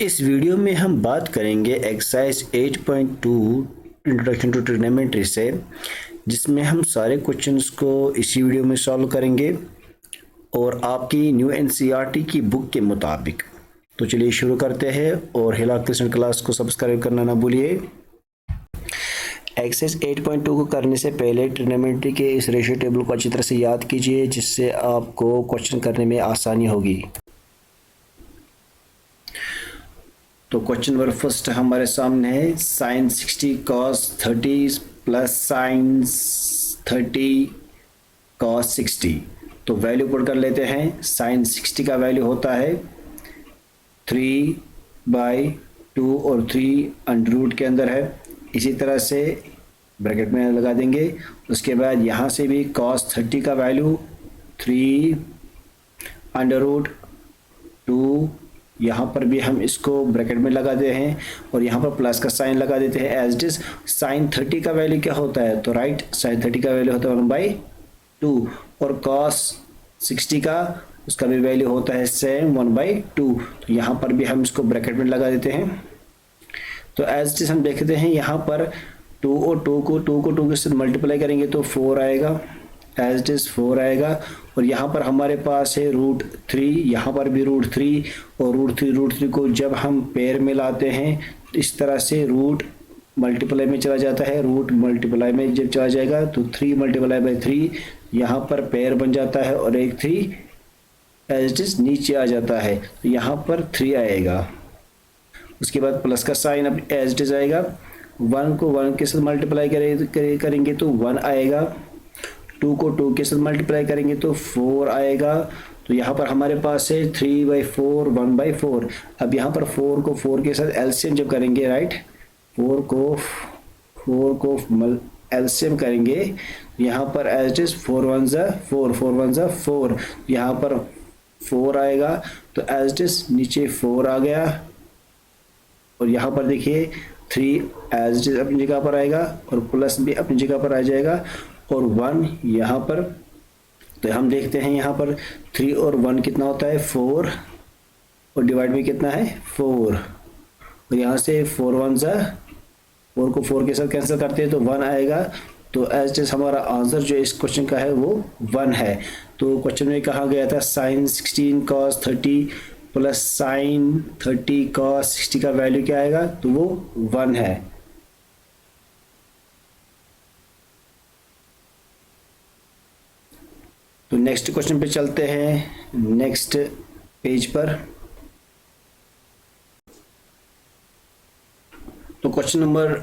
इस वीडियो में हम बात करेंगे एक्सरसाइज 8.2 इंट्रोडक्शन टू ट्रिग्नोमेट्री से, जिसमें हम सारे क्वेश्चंस को इसी वीडियो में सॉल्व करेंगे और आपकी न्यू एनसीईआरटी की बुक के मुताबिक। तो चलिए शुरू करते हैं और हिला क्रिस्टन क्लास को सब्सक्राइब करना ना भूलिए। एक्सरसाइज 8.2 को करने से पहले ट्रिग्नोमेट्री के इस रेशियो टेबल को अच्छी तरह से याद कीजिए, जिससे आपको क्वेश्चन करने में आसानी होगी। तो क्वेश्चन नंबर फर्स्ट हमारे सामने है sine 60 cos 30 plus sine 30 cos 60। तो वैल्यू पुट कर लेते हैं। साइन 60 का वैल्यू होता है 3/2 और 3 अंडर रूट के अंदर है। इसी तरह से ब्रैकेट में लगा देंगे। उसके बाद यहाँ से भी cos 30 का वैल्यू 3 अंडर रूट 2, यहाँ पर भी हम इसको ब्रैकेट में लगाते हैं और यहाँ पर प्लस का साइन लगा देते हैं एज इट इज। साइन 30 का वैल्यू क्या होता है? तो राइट, साइन 30 का वैल्यू होता है 1/2 और cos 60 का उसका भी वैल्यू होता है सेम 1/2। तो यहाँ पर भी हम इसको ब्रैकेट में लगा देते हैं। तो एज इट इज हम देखते हैं यहाँ पर 2 और 2 को के साथ मल्टीप्लाई करेंगे तो 4 आएगा, एज इट इज 4 आएगा। और यहाँ पर हमारे पास है √3, यहाँ पर भी √3 और √3 को जब हम पेयर में लाते हैं इस तरह से रूट मल्टीप्लाई में चला जाता है। रूट मल्टीप्लाई में जब चला जाएगा तो 3 × 3 यहाँ पर पेयर बन जाता है और एक 3 एज इट इज नीचे आ जाता है, तो यहाँ पर 3 आएगा। उसके बाद प्लस का साइन अब एज इट इज आएगा। 1 को 1 के साथ मल्टीप्लाई करेंगे तो 1 आएगा। 2 को 2 के साथ मल्टीप्लाई करेंगे तो 4 आएगा। तो यहाँ पर हमारे पास है 3/4 1/4। अब यहाँ पर 4 को 4 के साथ एलसीएम जब करेंगे, राइट, 4 को एलसीएम करेंगे तो यहाँ पर एज इट इज 4 1 ज़ा 4 4 1 ज़ा 4, यहाँ पर 4 आएगा। तो एज इट इज नीचे 4 आ गया और यहाँ पर देखिए 3 एज इट इज अपनी जगह पर आएगा और प्लस भी अपनी जगह पर आ जाएगा और 1 यहाँ पर। तो हम देखते हैं यहाँ पर 3 और 1 कितना होता है 4 और डिवाइड में कितना है 4 और यहाँ से 4 1 ज़ा 4 को 4 के साथ कैंसिल करते हैं तो 1 आएगा। तो एज इट इज हमारा आंसर जो इस क्वेश्चन का है वो 1 है। तो क्वेश्चन में कहा गया था sine 16 cos 30 plus sine 30 cos 60 का वैल्यू क्या आएगा? तो वो 1 है। तो नेक्स्ट क्वेश्चन पे चलते हैं, नेक्स्ट पेज पर। तो क्वेश्चन नंबर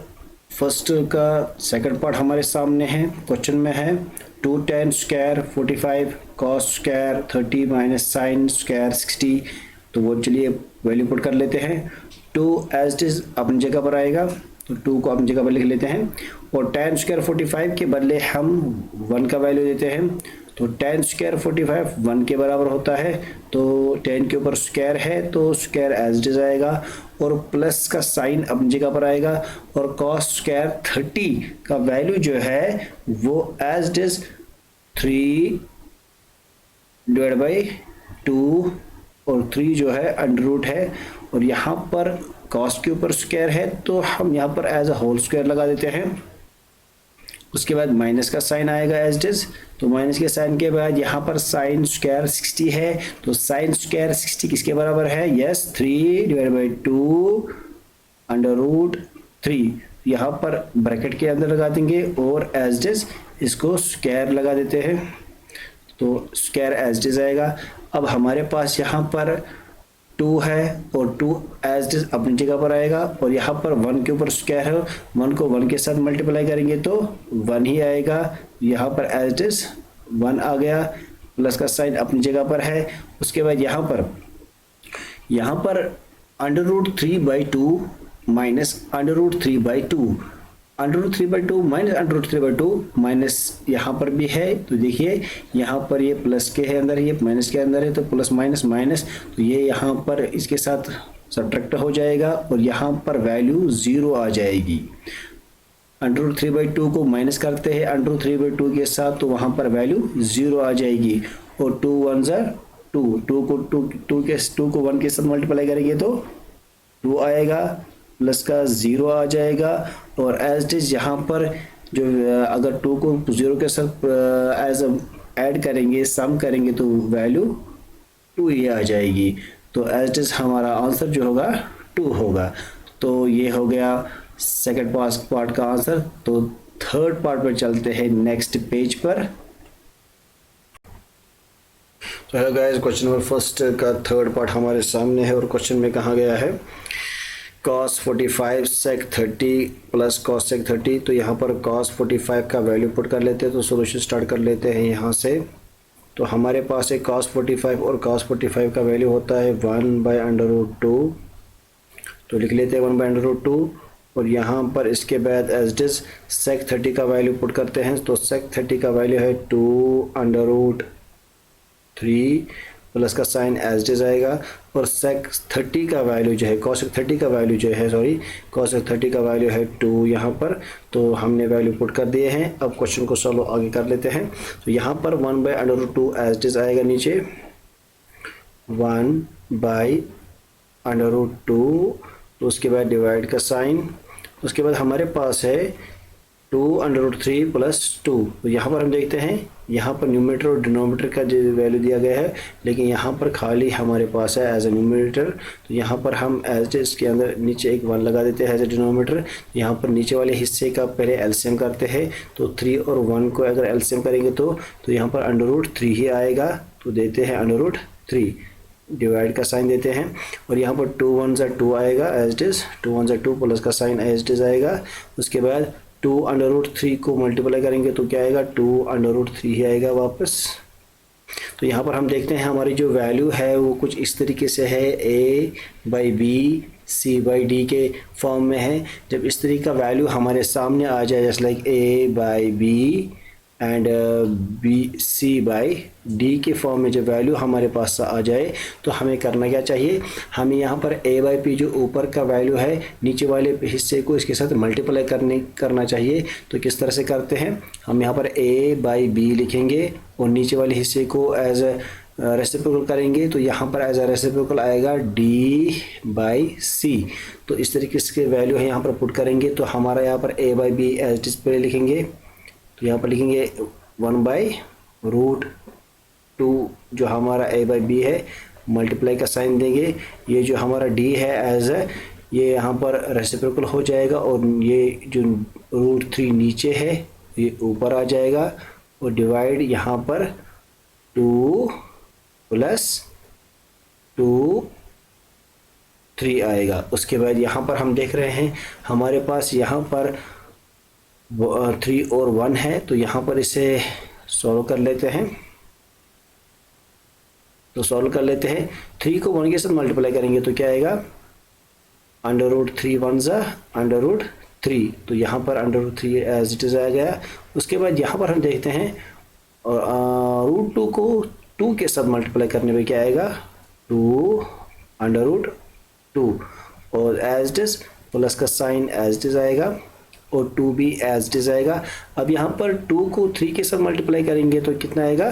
फर्स्ट का सेकंड पार्ट हमारे सामने है। क्वेश्चन में है 2 tan square 45 cos square 30 minus sine square 60। तो वो चलिए वैल्यू पुट कर लेते हैं। 2 एज इट इज अपनी जगह पर आएगा तो 2 को अपनी जगह पर लिख लेते हैं और tan स्क्वायर 45 के बदले हम 1 का वैल्यू देते हैं। तो tan स्क्वायर 45 1 के बराबर होता है। तो 10 के ऊपर स्क्वायर है तो स्क्वायर एज इट इज आएगा और प्लस का साइन अपनी जगह पर आएगा और cos स्क्वायर 30 का वैल्यू जो है वो एज इट इज 3/2 और 3 जो है अंडर रूट है और यहाँ पर cos के ऊपर स्क्वायर है तो हम यहाँ पर एज अ होल स्क्वायर लगा देते हैं। उसके बाद माइनस का साइन आएगा एज इट इज। तो माइनस के साइन के बाद यहाँ पर साइन स्क्वायर 60 है तो साइन स्क्वायर 60 किसके बराबर है? Yes, 3/2 under root 3। यहाँ पर ब्रैकेट के अंदर लगा देंगे और एज इट इज इसको स्क्वायर लगा देते हैं तो स्क्वायर एज इट इज आएगा। अब हमारे पास यहाँ पर 2 है और 2 एज इट इज अपनी जगह पर आएगा और यहाँ पर 1 के ऊपर स्क्वायर है, 1 को 1 के साथ मल्टीप्लाई करेंगे तो 1 ही आएगा। यहाँ पर एज इट इज 1 आ गया, प्लस का साइन अपनी जगह पर है। उसके बाद यहाँ पर under root 3/2 minus under root 3/2, under root 3/2 minus under root 3/2 minus यहाँ पर भी है। तो देखिए यहाँ पर ये प्लस के है अंदर, ये माइनस के अंदर है तो प्लस माइनस माइनस, तो ये यहाँ पर इसके साथ सब्ट्रैक्ट हो जाएगा और यहाँ पर वैल्यू 0 आ जाएगी। अंडर रूट 3/2 को माइनस करते हैं अंडर रूट 3/2 के साथ तो वहाँ पर वैल्यू 0 आ जाएगी और 2 1 ज़ा 2 को 1 के साथ मल्टीप्लाई करेंगे तो 2 आएगा, प्लस का 0 आ जाएगा, और एज इट इज यहाँ पर जो अगर 2 को 0 के साथ एज ऐड करेंगे, सम करेंगे, तो वैल्यू 2 ही आ जाएगी। तो एज इट इज हमारा आंसर जो होगा 2 होगा। तो ये हो गया सेकंड पार्ट का आंसर। तो थर्ड पार्ट पर चलते हैं नेक्स्ट पेज पर। तो hello guys, question number first का थर्ड पार्ट हमारे सामने है, और क्वेश्चन में कहा गया है cos 45 sec 30 plus cos sec 30। तो यहाँ पर cos 45 का वैल्यू पुट कर लेते हैं। तो सोल्यूशन स्टार्ट कर लेते हैं यहाँ से। तो हमारे पास एक cos 45 और cos 45 का वैल्यू होता है 1/√2। तो लिख लेते हैं 1/√2, और यहाँ पर इसके बाद एज इट इज sec 30 का वैल्यू पुट करते हैं। तो sec 30 का वैल्यू है 2/3 प्लस का साइन एज इट इज आएगा, और sec 30 का वैल्यू जो है cos 30 का वैल्यू जो है cos 30 का वैल्यू है 2 यहाँ पर। तो हमने वैल्यू पुट कर दिए हैं। अब क्वेश्चन को सॉल्व आगे कर लेते हैं। तो यहाँ पर 1/√2 एज इट इज आएगा, नीचे 1/√2, तो उसके बाद डिवाइड का साइन, उसके बाद हमारे पास है 2/3 प्लस 2। तो यहाँ पर हम देखते हैं, यहाँ पर न्यूमरेटर और डिनोमिनेटर का जो वैल्यू दिया गया है, लेकिन यहाँ पर खाली हमारे पास है एज ए न्यूमरेटर। तो यहाँ पर हम एज इसके अंदर नीचे एक 1 लगा देते हैं एज ए डिनोमिनेटर। यहाँ पर नीचे वाले हिस्से का पहले एलसीएम करते हैं। तो 3 और 1 को अगर एलसीएम करेंगे तो यहाँ पर √3 ही आएगा। तो देते हैं √3, डिवाइड का साइन देते हैं, और यहाँ पर 2 1 ज़ा 2 आएगा एज इट इज़, 2 1 ज़ा 2 प्लस का साइन एज इट इज़ आएगा। उसके बाद 2/√3 को मल्टीप्लाई करेंगे तो क्या आएगा, 2/√3 ही आएगा वापस। तो यहाँ पर हम देखते हैं हमारी जो वैल्यू है वो कुछ इस तरीके से है, a/b c/d के फॉर्म में है। जब इस तरीके का वैल्यू हमारे सामने आ जाए, जैसे लाइक a/b एंड c/d के फॉर्म में जब वैल्यू हमारे पास आ जाए, तो हमें करना क्या चाहिए, हमें यहाँ पर a/p जो ऊपर का वैल्यू है, नीचे वाले हिस्से को इसके साथ मल्टीप्लाई करना चाहिए। तो किस तरह से करते हैं, हम यहाँ पर a/b लिखेंगे और नीचे वाले हिस्से को एज रेसिप्रोकल करेंगे। तो यहाँ पर एज अ रेसिप्रोकल आएगा d/c। तो इस तरीके से वैल्यू है यहाँ पर पुट करेंगे। तो हमारा यहाँ पर a/b एज डिस्प्ले लिखेंगे। तो यहाँ पर लिखेंगे 1/√2 जो हमारा a/b है, मल्टीप्लाई का साइन देंगे। ये जो हमारा d है एज ये यहाँ पर रेसिप्रोकल हो जाएगा, और ये जो √3 नीचे है ये ऊपर आ जाएगा, और डिवाइड यहाँ पर 2 प्लस 2 3 आएगा। उसके बाद यहाँ पर हम देख रहे हैं हमारे पास यहाँ पर 3 और 1 है। तो यहाँ पर इसे सॉल्व कर लेते हैं। तो सॉल्व कर लेते हैं, 3 को 1 के साथ मल्टीप्लाई करेंगे तो क्या आएगा, √3 1 ज़ा √3। तो यहाँ पर √3 एज इट इज़ आ गया। उसके बाद यहाँ पर हम देखते हैं √2 को 2 के साथ मल्टीप्लाई करने पे क्या आएगा, 2/√2, और एज इट इज़ प्लस का साइन एज इट इज़ आएगा, और 2 भी एज इट इज़ आएगा। अब यहाँ पर 2 को 3 के साथ मल्टीप्लाई करेंगे तो कितना आएगा,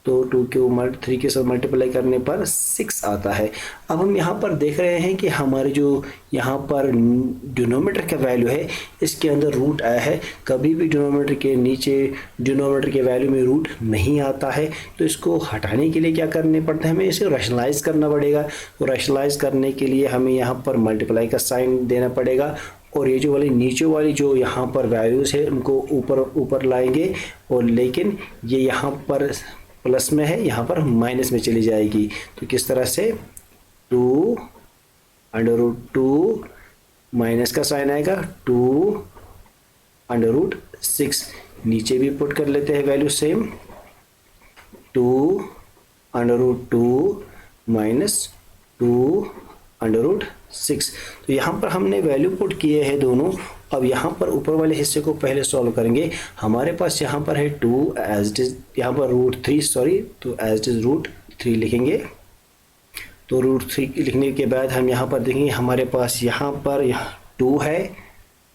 तो 2 को 3 के साथ मल्टीप्लाई करने पर 6 आता है। अब हम यहाँ पर देख रहे हैं कि हमारे जो यहाँ पर डिनोमिनेटर का वैल्यू है, इसके अंदर रूट आया है। कभी भी डिनोमिनेटर के नीचे डिनोमिनेटर के वैल्यू में रूट नहीं आता है। तो इसको हटाने के लिए क्या करने पड़ता है, हमें इसे रैशनलाइज करना पड़ेगा। तो रैशनलाइज करने के लिए हमें यहाँ पर मल्टीप्लाई का साइन देना पड़ेगा, और ये जो वाली नीचे वाली जो यहाँ पर वैल्यूज़ है उनको ऊपर लाएंगे, और लेकिन ये यहाँ पर प्लस में है, यहाँ पर माइनस में चली जाएगी। तो किस तरह से, 2/√2 माइनस का साइन आएगा, 2/6। नीचे भी पुट कर लेते हैं वैल्यू सेम, 2/2 माइनस 2/6। तो यहाँ पर हमने वैल्यू पुट किए हैं दोनों। अब यहाँ पर ऊपर वाले हिस्से को पहले सॉल्व करेंगे। हमारे पास यहाँ पर है 2 एज इट इज, यहाँ पर √3 सॉरी, तो एज इट इज √3 लिखेंगे। तो √3 लिखने के बाद हम यहाँ पर देखेंगे हमारे पास यहाँ पर 2 है,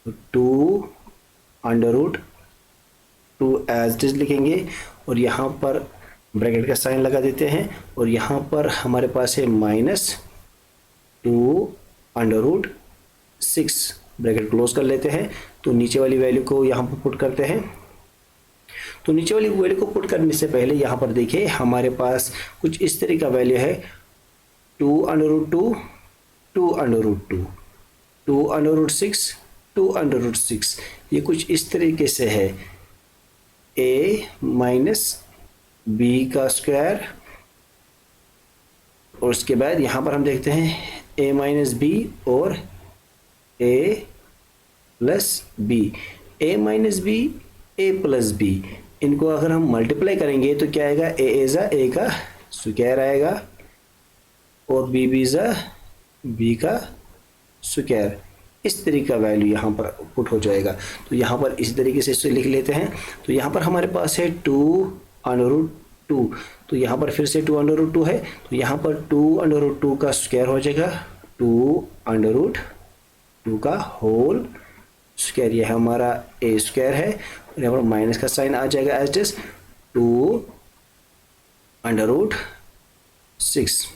2/√2 एज इट इज लिखेंगे, और यहाँ पर ब्रैकेट का साइन लगा देते हैं, और यहाँ पर हमारे पास है -2 √6 ब्रैकेट क्लोज कर लेते हैं। तो नीचे वाली वैल्यू को यहाँ पर पुट करते हैं। तो नीचे वाली वैल्यू को पुट करने से पहले यहाँ पर देखिए हमारे पास कुछ इस तरह का वैल्यू है 2√2, 2√2, 2√6, 2√6। ये कुछ इस तरीके से है a माइनस बी का स्क्वायर, और उसके बाद यहाँ पर हम देखते हैं a माइनस बी और a plus B, a minus B, a plus B. इनको अगर हम मल्टीप्लाई करेंगे तो क्या आएगा, a का स्क्वायर आएगा और b का स्क्वायर। इस तरीके का वैल्यू यहाँ पर पुट हो जाएगा। तो यहाँ पर इस तरीके से इसे लिख लेते हैं। तो यहाँ पर हमारे पास है 2√2, तो यहाँ पर फिर से 2√2 है, तो यहाँ पर 2√2 का स्क्वायर हो जाएगा 2√2 का होल स्क्वायर। यह हमारा a स्क्वायर है और यहाँ पर माइनस का साइन आ जाएगा एज इट इज 2√6।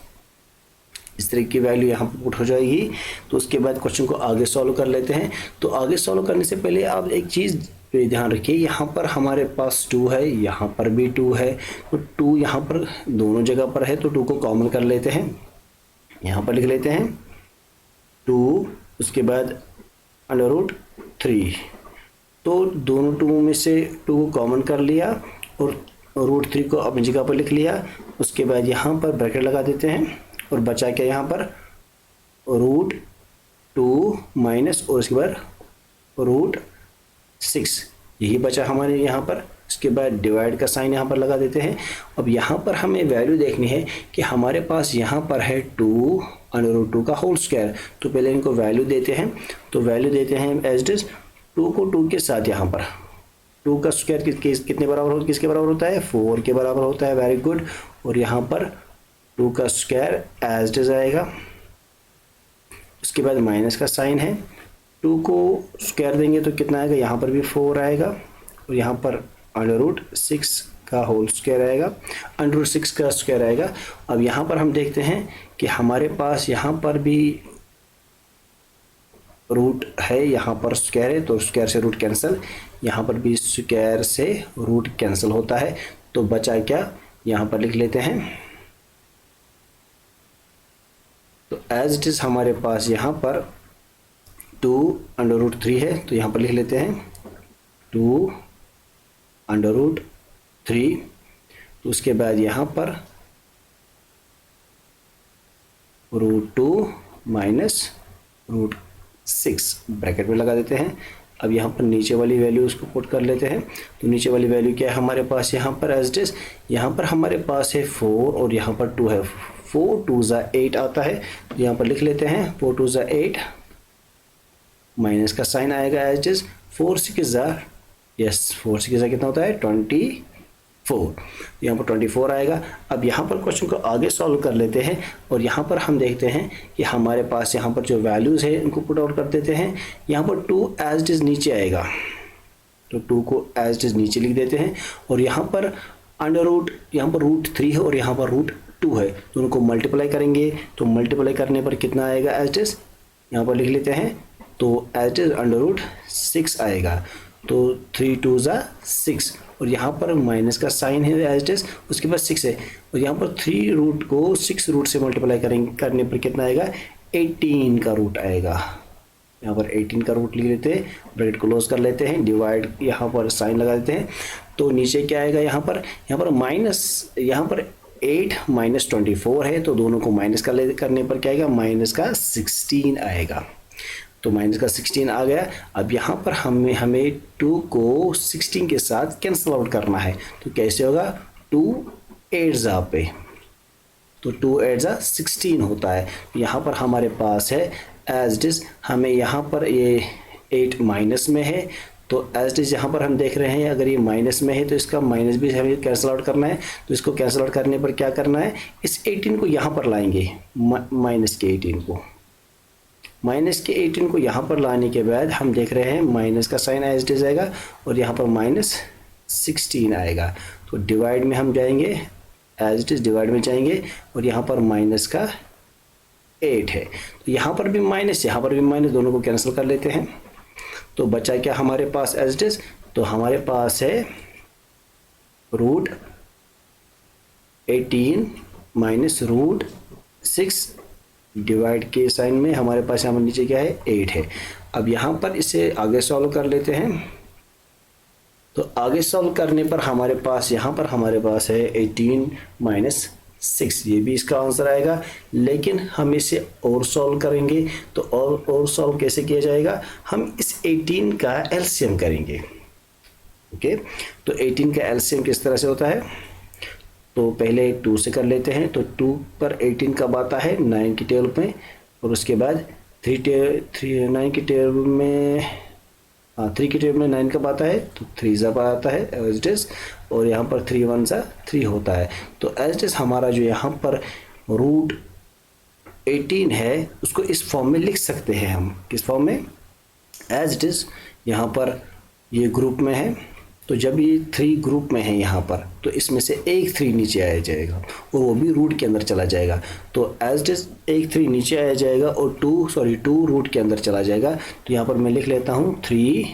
इस तरह की वैल्यू यहाँ पर पुट हो जाएगी। तो उसके बाद क्वेश्चन को आगे सॉल्व कर लेते हैं। तो आगे सॉल्व करने से पहले आप एक चीज़ पे ध्यान रखिए, यहाँ पर हमारे पास 2 है, यहाँ पर भी 2 है। तो 2 यहाँ पर दोनों जगह पर है, तो 2 को कॉमन कर लेते हैं, यहाँ पर लिख लेते हैं 2, उसके बाद √3। तो दोनों 2 में से 2 को कॉमन कर लिया और √3 को अपनी जगह पर लिख लिया। उसके बाद यहाँ पर ब्रैकेट लगा देते हैं और बचा क्या यहाँ पर √2 माइनस और उसके बाद √6, यही बचा हमारे यहाँ पर। उसके बाद डिवाइड का साइन यहाँ पर लगा देते हैं। अब यहाँ पर हमें वैल्यू देखनी है कि हमारे पास यहाँ पर है 2√2 का होल स्क्वायर। तो पहले इनको वैल्यू देते हैं। तो वैल्यू देते हैं एज इट इज 2 को 2 के साथ, यहाँ पर 2 का स्क्वायर कितने बराबर होता है, किसके बराबर होता है, 4 के बराबर होता है। Very good. और यहाँ पर 2 का स्क्वायर एज इट इज आएगा। उसके बाद माइनस का साइन है, 2 को स्क्वायर देंगे तो कितना आएगा, यहाँ पर भी 4 आएगा और यहाँ पर √6 का होल स्क्वायर आएगा, √6 का स्क्वायर आएगा। अब यहाँ पर हम देखते हैं कि हमारे पास यहाँ पर भी रूट है, यहाँ पर स्क्वायर है, तो स्क्वायर से रूट कैंसिल, यहाँ पर भी स्क्वायर से रूट कैंसिल होता है। तो बचा क्या, यहाँ पर लिख लेते हैं। तो एज इट इज हमारे पास यहाँ पर 2√3 है, तो यहाँ पर लिख लेते हैं 2√3। तो उसके बाद यहाँ पर √2 माइनस √6 ब्रैकेट में लगा देते हैं। अब यहाँ पर नीचे वाली वैल्यू उसको पुट कर लेते हैं। तो नीचे वाली वैल्यू क्या है हमारे पास, यहाँ पर एज इट इज, यहाँ पर हमारे पास है 4 और यहाँ पर 2 है, 4 2 8 आता है। तो यहाँ पर लिख लेते हैं 4 2 8, माइनस का साइन आएगा एज इट इज, 4 6 यस 4 6 कितना होता है 24, यहाँ पर 24 आएगा। अब यहाँ पर क्वेश्चन को आगे सॉल्व कर लेते हैं और यहाँ पर हम देखते हैं कि हमारे पास यहाँ पर जो वैल्यूज़ है इनको पुट आउट कर देते हैं। यहाँ पर 2 एज इट इज नीचे आएगा, तो 2 को एज इट इज नीचे लिख देते हैं और यहाँ पर यहाँ पर √3 है और यहाँ पर √2 है, तो उनको मल्टीप्लाई करेंगे। तो मल्टीप्लाई करने पर कितना आएगा एज इट इज, यहाँ पर लिख लेते हैं, तो एज इट इज √6 आएगा। तो 3 2 6 और यहाँ पर माइनस का साइन है एज इट इज, उसके बाद 6 है और यहाँ पर 3 रूट को 6 रूट से मल्टीप्लाई करने पर कितना आएगा, 18 का रूट आएगा। यहाँ पर 18 का रूट लिख लेते हैं, ब्रैकेट क्लोज कर लेते हैं, डिवाइड यहाँ पर साइन लगा देते हैं। तो नीचे क्या आएगा, यहाँ पर माइनस, यहाँ पर 8 माइनस 24 है, तो दोनों को माइनस करने पर क्या आएगा, माइनस का 16 आएगा। तो माइनस का 16 आ गया। अब यहाँ पर हमें 2 को 16 के साथ कैंसिल आउट करना है। तो कैसे होगा, 2 8 पे, तो 2 8 16 होता है। यहाँ पर हमारे पास है एज इट इज, हमें यहाँ पर ये 8 माइनस में है, तो एज इट इज यहाँ पर हम देख रहे हैं अगर ये माइनस में है तो इसका माइनस भी हमें कैंसिल आउट करना है। तो इसको कैंसिल आउट करने पर क्या करना है, इस 18 को यहाँ पर लाएंगे, माइनस के 18 को, माइनस के 18 को यहाँ पर लाने के बाद हम देख रहे हैं माइनस का साइन एज इट इज आएगा और यहाँ पर माइनस 16 आएगा। तो डिवाइड में हम जाएंगे, एज इट इज डिवाइड में जाएंगे और यहाँ पर माइनस का 8 है। तो यहाँ पर भी माइनस, यहाँ पर भी माइनस, दोनों को कैंसिल कर लेते हैं। तो बचा क्या हमारे पास एज इट इज, तो हमारे पास है रूट 18 माइनस रूट 6 डिवाइड के साइन में हमारे पास यहाँ पर नीचे क्या है 8 है। अब यहाँ पर इसे आगे सॉल्व कर लेते हैं। तो आगे सॉल्व करने पर हमारे पास यहाँ पर हमारे पास है 18 माइनस 6, ये भी इसका आंसर आएगा। लेकिन हम इसे और सॉल्व करेंगे। तो और सॉल्व कैसे किया जाएगा, हम इस 18 का एलसीएम करेंगे। ओके, तो 18 का एलसीएम किस तरह से होता है, तो पहले 2 से कर लेते हैं। तो 2 पर 18 कब आता है, 9 की टेबल में, और उसके बाद 9 की टेबल में, 3 की टेबल में 9 कब आता है, तो 3 जब आता है एज इट इज, और यहाँ पर 3 1 सा 3 होता है। तो एज इट इज हमारा जो यहाँ पर रूट 18 है उसको इस फॉर्म में लिख सकते हैं हम। किस फॉर्म में, एज इट इज यहाँ पर ये ग्रुप में है, तो जब ये 3 ग्रुप में है यहाँ पर, तो इसमें से एक 3 नीचे आया जाएगा और वो भी रूट के अंदर चला जाएगा। तो एज इट इज एक 3 नीचे आया जाएगा और 2 रूट के अंदर चला जाएगा। तो यहाँ पर मैं लिख लेता हूँ 3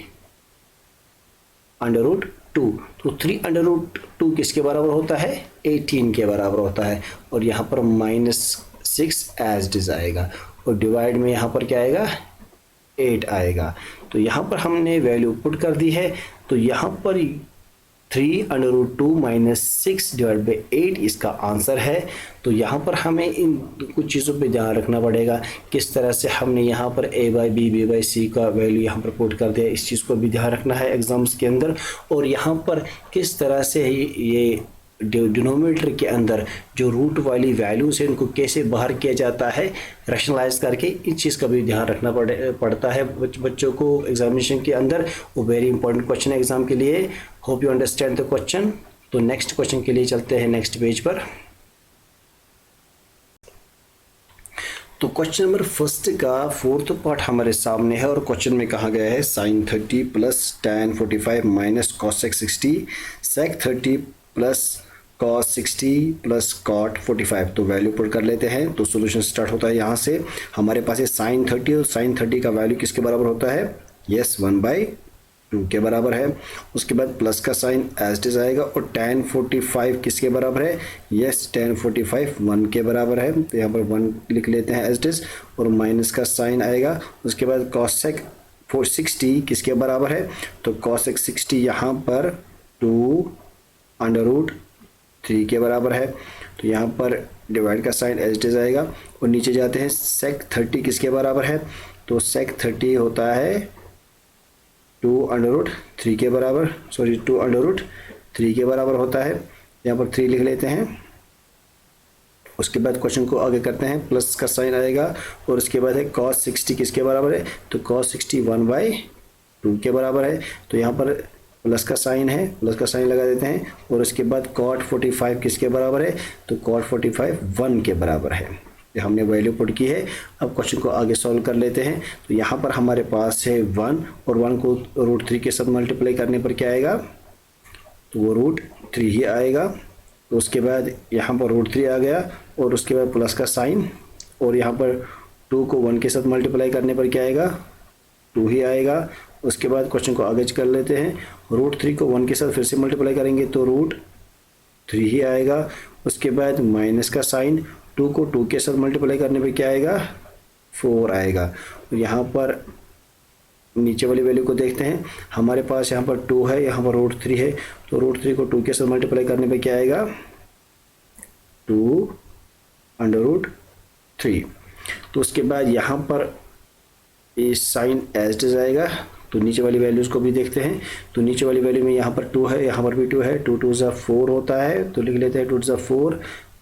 अंडर रूट 2। तो 3 अंडर रूट 2 किसके बराबर होता है, 18 के बराबर होता है। और यहाँ पर -6 एज इट इज आएगा, और डिवाइड में यहाँ पर क्या आएगा 8 आएगा। तो यहाँ पर हमने वैल्यू पुट कर दी है। तो यहाँ पर 3 under root 2 minus 6 divide by 8 इसका आंसर है। तो यहाँ पर हमें इन कुछ चीज़ों पे ध्यान रखना पड़ेगा, किस तरह से हमने यहाँ पर a/b b/c का वैल्यू यहाँ पर पुट कर दिया, इस चीज़ को भी ध्यान रखना है एग्जाम्स के अंदर। और यहाँ पर किस तरह से ये डिनोमिनेटर के अंदर जो रूट वाली वैल्यूज है इनको कैसे बाहर किया जाता है रैशनलाइज करके, इस चीज़ का भी ध्यान रखना पड़ता है बच्चों को एग्जामिनेशन के अंदर। वो वेरी इंपॉर्टेंट क्वेश्चन है एग्जाम के लिए। Hope you understand the question. तो नेक्स्ट क्वेश्चन के लिए चलते हैं नेक्स्ट पेज पर। तो क्वेश्चन नंबर फर्स्ट का 4th पार्ट हमारे सामने है, और क्वेश्चन में कहा गया है sin 30 plus tan 45 minus cosec 60 sec 30 plus cos 60 plus cot 45। तो वैल्यू पुट कर लेते हैं। तो सॉल्यूशन स्टार्ट होता है यहाँ से। हमारे पास है sin 30, और sin 30 का वैल्यू किसके बराबर होता है, यस 1/2 के बराबर है। उसके बाद प्लस का साइन एज इट इज आएगा, और tan 45 किसके बराबर है, यस tan 45 1 के बराबर है। तो यहाँ पर 1 लिख लेते हैं एज इट इज, और माइनस का साइन आएगा। उसके बाद cosec 60 किसके बराबर है, तो cosec 60 यहाँ पर 2 अंडर रूट 3 के बराबर है। तो यहाँ पर डिवाइड का साइन एज इट इज आएगा, और नीचे जाते हैं sec 30 किसके बराबर है, तो sec 30 होता है 2 अंडर रूट 3 के बराबर, 2 अंडर रूट 3 के बराबर होता है। यहाँ पर 3 लिख लेते हैं। उसके बाद क्वेश्चन को आगे करते हैं, प्लस का साइन आएगा, और उसके बाद है cos 60 किसके बराबर है, तो cos 60 1/2 के बराबर है। तो यहाँ पर प्लस का साइन है, प्लस का साइन लगा देते हैं, और उसके बाद cot 45 किसके बराबर है, तो cot 45 1 के बराबर है। ये हमने वैल्यू पुट की है। अब क्वेश्चन को आगे सॉल्व कर लेते हैं। तो यहाँ पर हमारे पास है 1, और 1 को रूट 3 के साथ मल्टीप्लाई करने पर क्या आएगा, तो वो रूट 3 ही आएगा। तो उसके बाद यहाँ पर रूट 3 आ गया, और उसके बाद प्लस का साइन, और यहाँ पर 2 को 1 के साथ मल्टीप्लाई करने पर क्या आएगा, 2 ही आएगा। उसके बाद क्वेश्चन को आगे कर लेते हैं। रूट 3 को 1 के साथ फिर से मल्टीप्लाई करेंगे तो रूट 3 ही आएगा। उसके बाद माइनस का साइन, 2 को 2 के साथ मल्टीप्लाई करने पे क्या आएगा, 4 आएगा। तो यहाँ पर नीचे वाली वैल्यू को देखते हैं। हमारे पास यहाँ पर 2 है, यहाँ पर रूट 3 है, तो रूट 3 को 2 के साथ मल्टीप्लाई करने पे क्या आएगा, 2 अंडर रूट 3। तो उसके बाद यहाँ पर इस साइन एज इट इज आएगा। तो नीचे वाली वैल्यूज़ को भी देखते हैं। तो नीचे वाली वैल्यू में यहाँ पर 2 है, यहाँ पर भी 2 है, 2 2 4 होता है, तो लिख लेते हैं 2 4,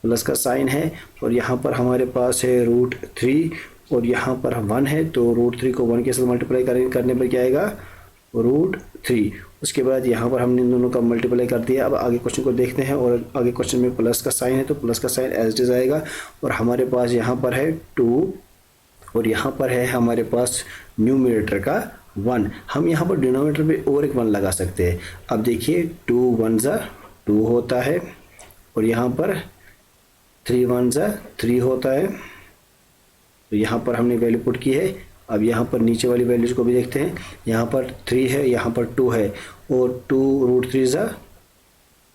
प्लस का साइन है, और यहाँ पर हमारे पास है रूट 3, और यहाँ पर 1 है, तो रूट 3 को 1 के साथ मल्टीप्लाई करने पर क्या आएगा, रूट 3। उसके बाद यहाँ पर हमने इन दोनों का मल्टीप्लाई कर दिया। अब आगे क्वेश्चन को देखते हैं, और आगे क्वेश्चन में प्लस का साइन है, तो प्लस का साइन एज इट इज आएगा, और हमारे पास यहाँ पर है 2, और यहाँ पर है हमारे पास न्यूमरेटर का 1। हम यहाँ पर डिनोमिनेटर पे और एक 1 लगा सकते हैं। अब देखिए 2 1 2 होता है, और यहाँ पर 3 1 3 होता है, तो यहाँ पर हमने वैल्यू पुट की है। अब यहाँ पर नीचे वाली वैल्यूज को भी देखते हैं। यहाँ पर 3 है, यहाँ पर 2 है, और 2√3 ज़ा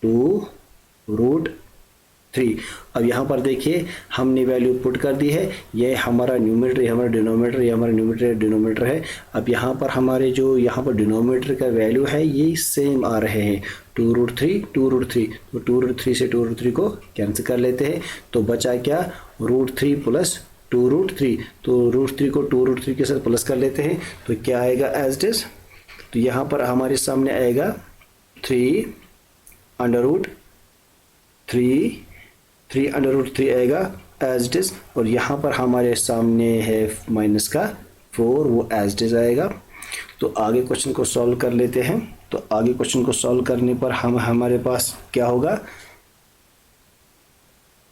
2√3। अब यहाँ पर देखिए हमने वैल्यू पुट कर दी है। ये हमारा न्यूमरेटर, ये हमारा डिनोमिनेटर, ये हमारा न्यूमरेटर डिनोमिनेटर है। अब यहाँ पर हमारे जो यहाँ पर डिनोमिनेटर का वैल्यू है ये सेम आ रहे हैं, 2√3 2√3। तो 2√3 से 2√3 को कैंसिल कर लेते हैं, तो बचा क्या, √3 प्लस 2√3। तो √3 को 2√3 के साथ प्लस कर लेते हैं, तो क्या आएगा एज इट इज। तो यहाँ पर हमारे सामने आएगा 3√3 आएगा एज इट इज, और यहाँ पर हमारे सामने है माइनस का 4, वो एज इट इज आएगा। तो आगे क्वेश्चन को सॉल्व कर लेते हैं। तो आगे क्वेश्चन को सॉल्व करने पर हमारे पास क्या होगा,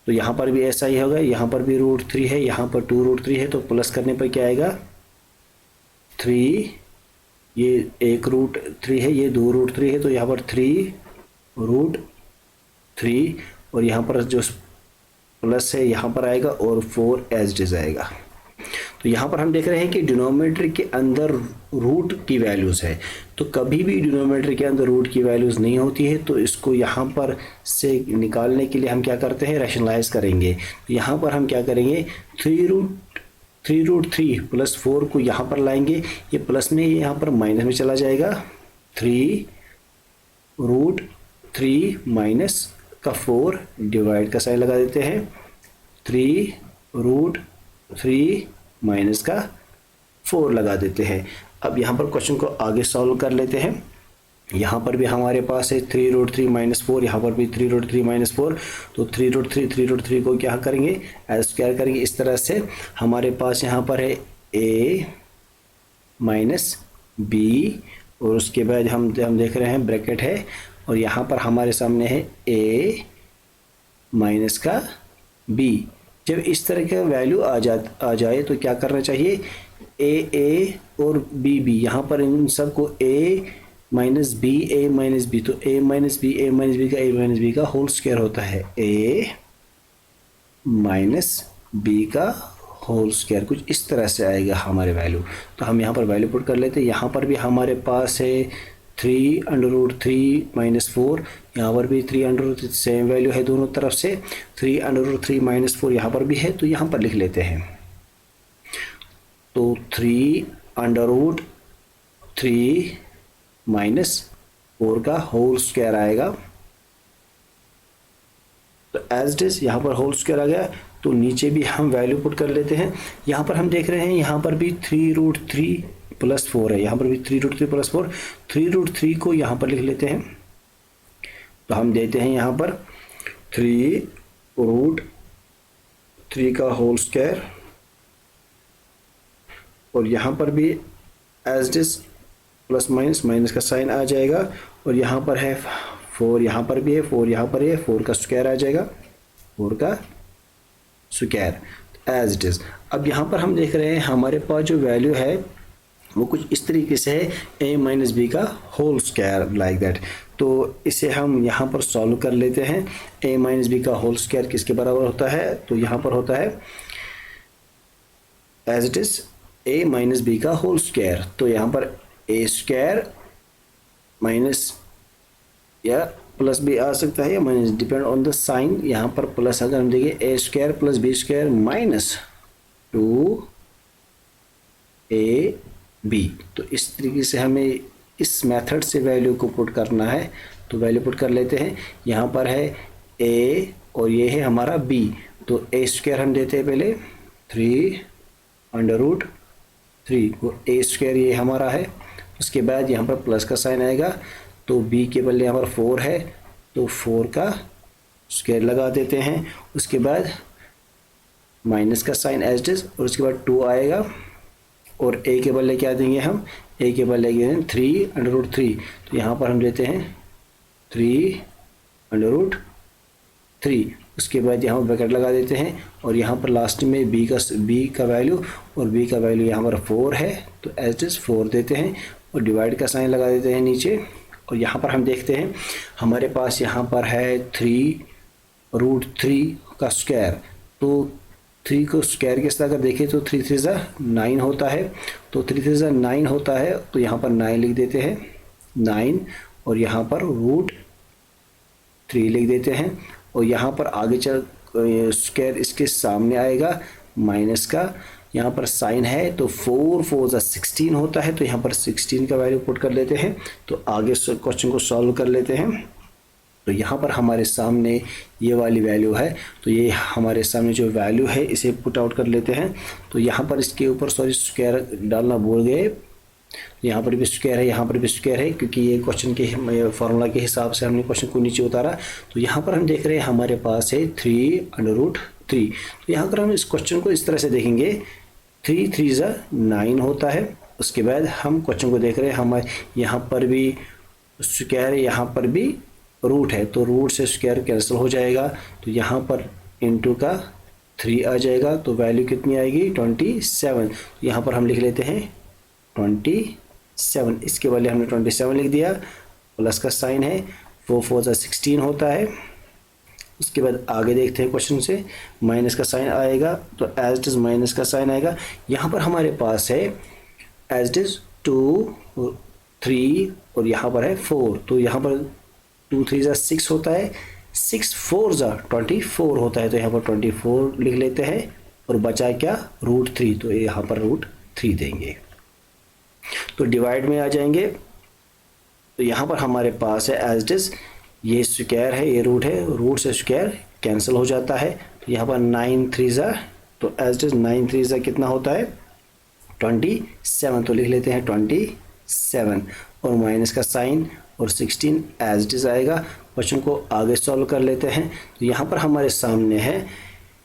तो यहाँ पर भी ऐसा ही होगा, यहाँ पर भी √3 है, यहाँ पर 2√3 है, तो प्लस करने पर क्या आएगा 3, ये 1√3 है, ये 2√3 है, तो यहाँ पर 3√3, और यहाँ पर जो प्लस है यहाँ पर आएगा, और 4 एज इट इज आएगा। तो यहाँ पर हम देख रहे हैं कि डिनोमिनेटर के अंदर रूट की वैल्यूज़ है, तो कभी भी डिनोमिनेटर के अंदर रूट की वैल्यूज़ नहीं होती है, तो इसको यहाँ पर से निकालने के लिए हम क्या करते हैं, रैशनलाइज करेंगे। तो यहाँ पर हम क्या करेंगे, 3√3 प्लस 4 को यहाँ पर लाएंगे, ये प्लस में यहाँ पर माइनस में चला जाएगा, 3√3 माइनस का 4, डिवाइड का साइन लगा देते हैं, 3√3 माइनस का 4 लगा देते हैं। अब यहाँ पर क्वेश्चन को आगे सॉल्व कर लेते हैं। यहाँ पर भी हमारे पास है 3√3 माइनस 4, यहाँ पर भी 3√3 माइनस 4, तो 3√3 को क्या करेंगे, एज स्क्वायर करेंगे इस तरह से। हमारे पास यहाँ पर है a माइनस b, और उसके बाद हम देख रहे हैं ब्रैकेट है, और यहाँ पर हमारे सामने है a माइनस का b। जब इस तरह का वैल्यू आ जाए तो क्या करना चाहिए, a और b, यहाँ पर इन सबको a माइनस b तो a माइनस b का होल स्क्वायर होता है, a माइनस b का होल स्क्वायर, कुछ इस तरह से आएगा हमारे वैल्यू। तो हम यहाँ पर वैल्यू पुट कर लेते हैं। यहाँ पर भी हमारे पास है 3√3 माइनस 4, यहाँ पर भी 3√3, सेम वैल्यू है दोनों तरफ से, 3√3 माइनस 4 यहाँ पर भी है, तो यहाँ पर लिख लेते हैं। तो 3√3 माइनस 4 का होल स्क्वायर आएगा, तो एज इट इज यहाँ पर होल स्क्वायर आ गया। तो नीचे भी हम वैल्यू पुट कर लेते हैं। यहाँ पर हम देख रहे हैं, यहाँ पर भी 3√3 प्लस 4 है, यहाँ पर भी 3√3 प्लस 4, 3√3 को यहाँ पर लिख लेते हैं। तो हम देते हैं यहाँ पर 3√3 का होल स्क्वायर, और यहाँ पर भी as it is plus minus का साइन आ जाएगा, और यहाँ पर है 4, यहाँ पर भी है 4, यहाँ पर है 4 का स्क्वायर आ जाएगा, 4 का स्क्वायर एज इट इज। अब यहाँ पर हम देख रहे हैं हमारे पास जो वैल्यू है वो कुछ इस तरीके से है, a माइनस बी का होल स्क्वायर लाइक दैट। तो इसे हम यहाँ पर सॉल्व कर लेते हैं। a माइनस बी का होल स्क्वायर किसके बराबर होता है, तो यहाँ पर होता है as it is a minus B का होल स्क्वायर। तो यहाँ पर a स्क्वायर माइनस या प्लस भी आ सकता है या minus, depend on the sign. यहाँ पर प्लस अगर हम देखें a square plus b square minus 2ab, तो इस तरीके से हमें इस मेथड से वैल्यू को पुट करना है। तो वैल्यू पुट कर लेते हैं। यहाँ पर है a और ये है हमारा b, तो a स्क्वायर हम देते हैं पहले 3√3, वो a स्क्वायर ये हमारा है। उसके बाद यहाँ पर प्लस का साइन आएगा, तो b के बदले यहाँ पर 4 है, तो 4 का स्क्वायर लगा देते हैं। उसके बाद माइनस का साइन एज इट इज, और उसके बाद 2 आएगा, और a के बदले क्या देंगे हम, a के बदले देंगे 3√3, तो यहाँ पर हम देते हैं 3√3। उसके बाद यहाँ पर ब्रैकेट लगा देते हैं, और यहाँ पर लास्ट में b का वैल्यू, और b का वैल्यू यहाँ पर 4 है, तो एज इट इज 4 देते हैं, और डिवाइड का साइन लगा देते हैं नीचे। और यहाँ पर हम देखते हैं हमारे पास यहाँ पर है 3√3 का स्क्वायर, तो 3 को स्क्वायर के साथ अगर देखें तो 3 3 ज़ा 9 होता है, तो 3 3 ज़ा 9 होता है, तो यहाँ पर 9 लिख देते हैं 9, और यहाँ पर रूट 3 लिख देते हैं, और यहाँ पर आगे चल स्क्वायर इसके सामने आएगा माइनस का, यहाँ पर साइन है तो 4 4 ज़ा 16 होता है, तो यहाँ पर 16 का वैल्यू पुट कर लेते हैं। तो आगे क्वेश्चन को सॉल्व कर लेते हैं। तो यहाँ पर हमारे सामने ये वाली वैल्यू है, तो ये हमारे सामने जो वैल्यू है इसे पुट आउट कर लेते हैं। तो यहाँ पर इसके ऊपर सॉरी स्क्वायर डालना भूल गए, यहाँ पर भी स्क्वायर है, यहाँ पर भी स्क्वायर है, क्योंकि ये क्वेश्चन के फॉर्मूला के हिसाब से हमने क्वेश्चन को नीचे उतारा। तो यहाँ पर हम देख रहे हैं हमारे पास है 3√3। तो यहाँ पर हम इस क्वेश्चन को इस तरह से देखेंगे, 3 3 ज़ा 9 होता है। उसके बाद हम क्वेश्चन को देख रहे हैं, हमारे यहाँ पर भी स्क्वायर है, यहाँ पर भी रूट है, तो रूट से स्क्वायर कैंसिल हो जाएगा, तो यहाँ पर इंटू का 3 आ जाएगा, तो वैल्यू कितनी आएगी 27। यहाँ पर हम लिख लेते हैं 27, इसके वाले हमने 27 लिख दिया, प्लस का साइन है, 4 4 ज़ा 16 होता है। उसके बाद आगे देखते हैं क्वेश्चन से, माइनस का साइन आएगा, तो एज इट इज़ माइनस का साइन आएगा। यहाँ पर हमारे पास है एज इट इज़ 2 3 और यहाँ पर है 4, तो यहाँ पर 2 3 ज़ा 6 होता है, 6 4 ज़ा 24 होता है, तो यहाँ पर 24 लिख लेते हैं, और बचा क्या √3, तो यहाँ पर √3 देंगे। तो डिवाइड में आ जाएंगे, तो यहाँ पर हमारे पास है एज इट इज़, ये स्क्वायर है, ये रूट है, रूट से स्क्वायर कैंसिल हो जाता है, तो यहाँ पर 9 3 ज़ा, तो एज इट इज़ 9 3 ज़ा कितना होता है 27, तो लिख लेते हैं 27, और माइनस का साइन, और 16 एज इट इज़ आएगा। क्वेश्चन को आगे सॉल्व कर लेते हैं। तो यहाँ पर हमारे सामने है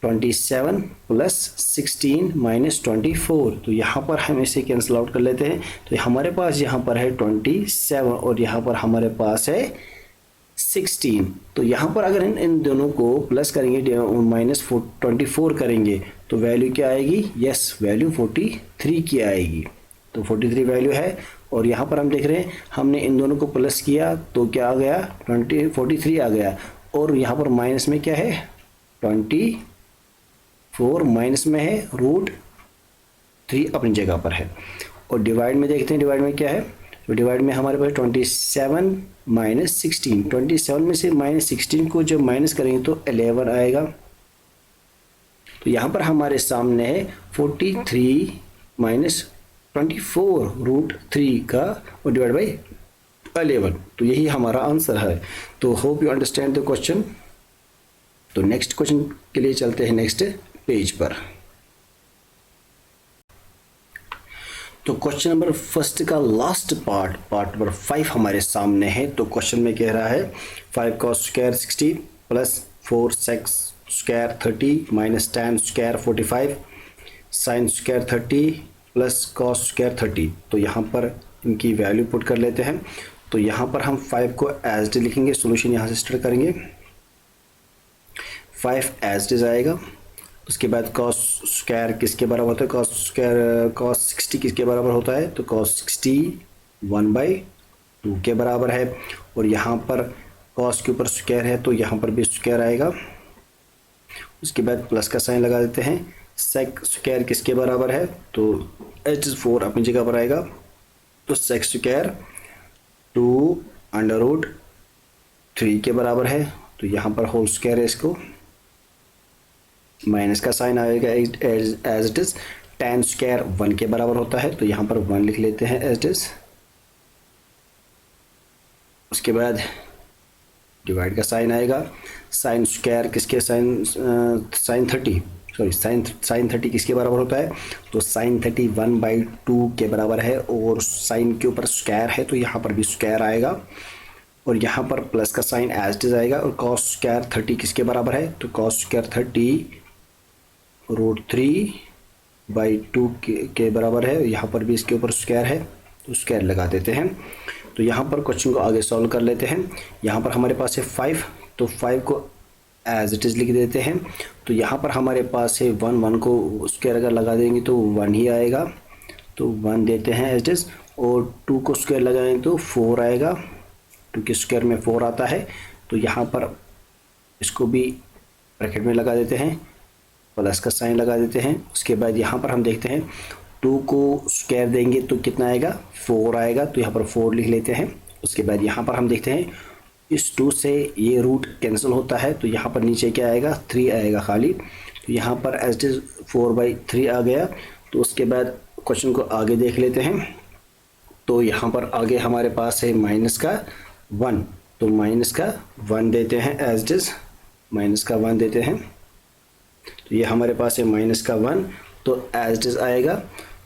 27 प्लस 16 माइनस 24, तो यहाँ पर हम इसे कैंसिल आउट कर लेते हैं। तो हमारे पास यहाँ पर है 27 और यहाँ पर हमारे पास है 16, तो यहाँ पर अगर इन दोनों को प्लस करेंगे माइनस 24 करेंगे तो वैल्यू क्या आएगी, यस वैल्यू 43 की आएगी, तो 43 वैल्यू है। और यहाँ पर हम देख रहे हैं हमने इन दोनों को प्लस किया तो क्या आ गया 43 आ गया, और यहाँ पर माइनस में क्या है 24, माइनस में है √3 अपनी जगह पर है। और डिवाइड में देखते हैं, डिवाइड में क्या है, तो डिवाइड में हमारे पास 27 माइनस 16, 27 में से माइनस 16 को जब माइनस करेंगे तो 11 आएगा। तो यहाँ पर हमारे सामने है 43 माइनस 24 √3 का और डिवाइड बाई 11, तो यही हमारा आंसर है। तो hope you understand the question. तो नेक्स्ट क्वेश्चन के लिए चलते हैं नेक्स्ट पेज पर। तो क्वेश्चन नंबर फर्स्ट का लास्ट पार्ट नंबर 5 हमारे सामने है। तो क्वेश्चन में कह रहा है 5 cos square 60 plus 4 sec square 30 minus tan square 45 sin square 30 plus cos square 30। तो यहाँ पर इनकी वैल्यू पुट कर लेते हैं। तो यहाँ पर हम 5 को एज इट लिखेंगे, सोल्यूशन यहाँ से स्टार्ट करेंगे। 5 एज इट आएगा, उसके बाद cos स्क्वायर किसके बराबर होता है, cos स्क्वायर cos 60 किसके बराबर होता है, तो cos 60 1/2 के बराबर है। और यहाँ पर cos के ऊपर स्क्वायर है तो यहाँ पर भी स्क्वायर आएगा। उसके बाद प्लस का साइन लगा देते हैं। sec स्क्वायर किसके बराबर है, तो h4 अपनी जगह पर आएगा, तो sec स्क्वायर 2√3 के बराबर है, तो यहाँ पर होल स्क्वायर है, इसको माइनस का साइन आएगा as it is. tan square 1 के बराबर होता है, तो यहाँ पर 1 लिख लेते हैं एज इट इज। उसके बाद डिवाइड का साइन आएगा। साइन स्क्वायर किसके साइन 30 किसके बराबर होता है, तो साइन 30 1/2 के बराबर है, और साइन के ऊपर स्क्वायर है तो यहाँ पर भी स्क्वायर आएगा, और यहाँ पर प्लस का साइन एज इट इज आएगा। और cos स्क्वायर 30 किसके बराबर है, तो cos स्क्वायर 30 √3/2 के बराबर है, यहाँ पर भी इसके ऊपर स्क्वायर है तो स्क्वायर लगा देते हैं। तो यहाँ पर क्वेश्चन को आगे सॉल्व कर लेते हैं। यहाँ पर हमारे पास है 5, तो 5 को एज इट इज़ लिख देते हैं। तो यहाँ पर हमारे पास है 1 को स्क्वायर अगर लगा देंगे तो 1 ही आएगा, तो 1 देते हैं एज इट इज़। और 2 को स्क्वायर लगाएंगे तो 4 आएगा, 2 के स्क्वायर में 4 आता है, तो यहाँ पर इसको भी ब्रैकेट में लगा देते हैं। प्लस का साइन लगा देते हैं। उसके बाद यहाँ पर हम देखते हैं 2 को स्क्वायर देंगे तो कितना आएगा, 4 आएगा, तो यहाँ पर 4 लिख लेते हैं। उसके बाद यहाँ पर हम देखते हैं इस 2 से ये रूट कैंसिल होता है, तो यहाँ पर नीचे क्या आएगा, 3 आएगा खाली। तो यहाँ पर एज इट इज 4/3 आ गया। तो उसके बाद क्वेश्चन को आगे देख लेते हैं। तो यहाँ पर आगे हमारे पास है -1, तो -1 देते हैं, एज इट इज -1 देते हैं। तो ये हमारे पास है -1, तो एज इट इज आएगा।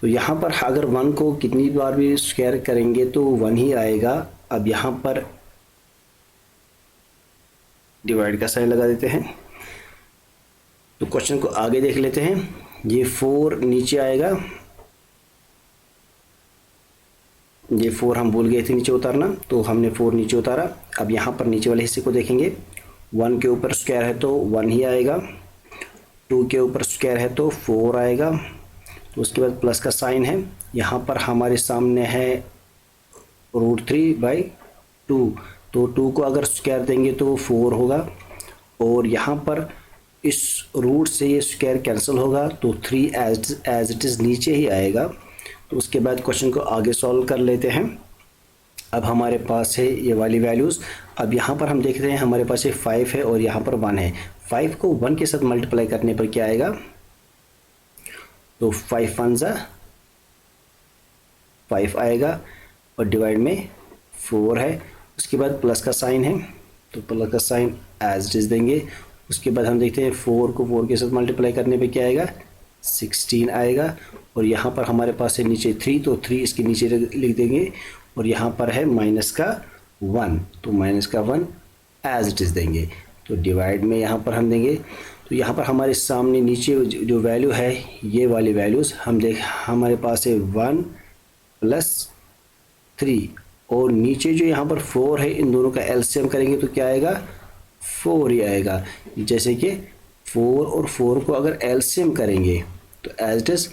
तो यहाँ पर अगर 1 को कितनी बार भी स्क्वायर करेंगे तो 1 ही आएगा। अब यहाँ पर डिवाइड का साइन लगा देते हैं। तो क्वेश्चन को आगे देख लेते हैं। ये 4 नीचे आएगा, ये 4 हम भूल गए थे नीचे उतारना, तो हमने 4 नीचे उतारा। अब यहाँ पर नीचे वाले हिस्से को देखेंगे, 1 के ऊपर स्क्वायर है तो 1 ही आएगा, 2 के ऊपर स्क्वायर है तो 4 आएगा। तो उसके बाद प्लस का साइन है। यहाँ पर हमारे सामने है √3/2, तो 2 को अगर स्क्वायर देंगे तो 4 होगा, और यहाँ पर इस रूट से ये स्क्वायर कैंसिल होगा, तो 3 एज इट इज़ नीचे ही आएगा। तो उसके बाद क्वेश्चन को आगे सॉल्व कर लेते हैं। अब हमारे पास है ये वाली वैल्यूज़। अब यहाँ पर हम देख रहे हैं हमारे पास ये 5 है और यहाँ पर 1 है। 5 को 1 के साथ मल्टीप्लाई करने पर क्या आएगा, तो 5 1 ज़ा 5 आएगा, और डिवाइड में 4 है। उसके बाद प्लस का साइन है, तो प्लस का साइन एज इट इज़ देंगे। उसके बाद हम देखते हैं 4 को 4 के साथ मल्टीप्लाई करने पे क्या आएगा, 16 आएगा। और यहाँ पर हमारे पास है नीचे 3, तो 3 इसके नीचे लिख देंगे, और यहाँ पर है -1, तो -1 एज इट इज़ देंगे। तो डिवाइड में यहाँ पर हम देंगे। तो यहाँ पर हमारे सामने नीचे जो वैल्यू है, ये वाली वैल्यूज़ हमारे पास है 1 + 3, और नीचे जो यहाँ पर 4 है, इन दोनों का एलसीएम करेंगे तो क्या आएगा, 4 ही आएगा। जैसे कि 4 और 4 को अगर एलसीएम करेंगे तो एज इट इज़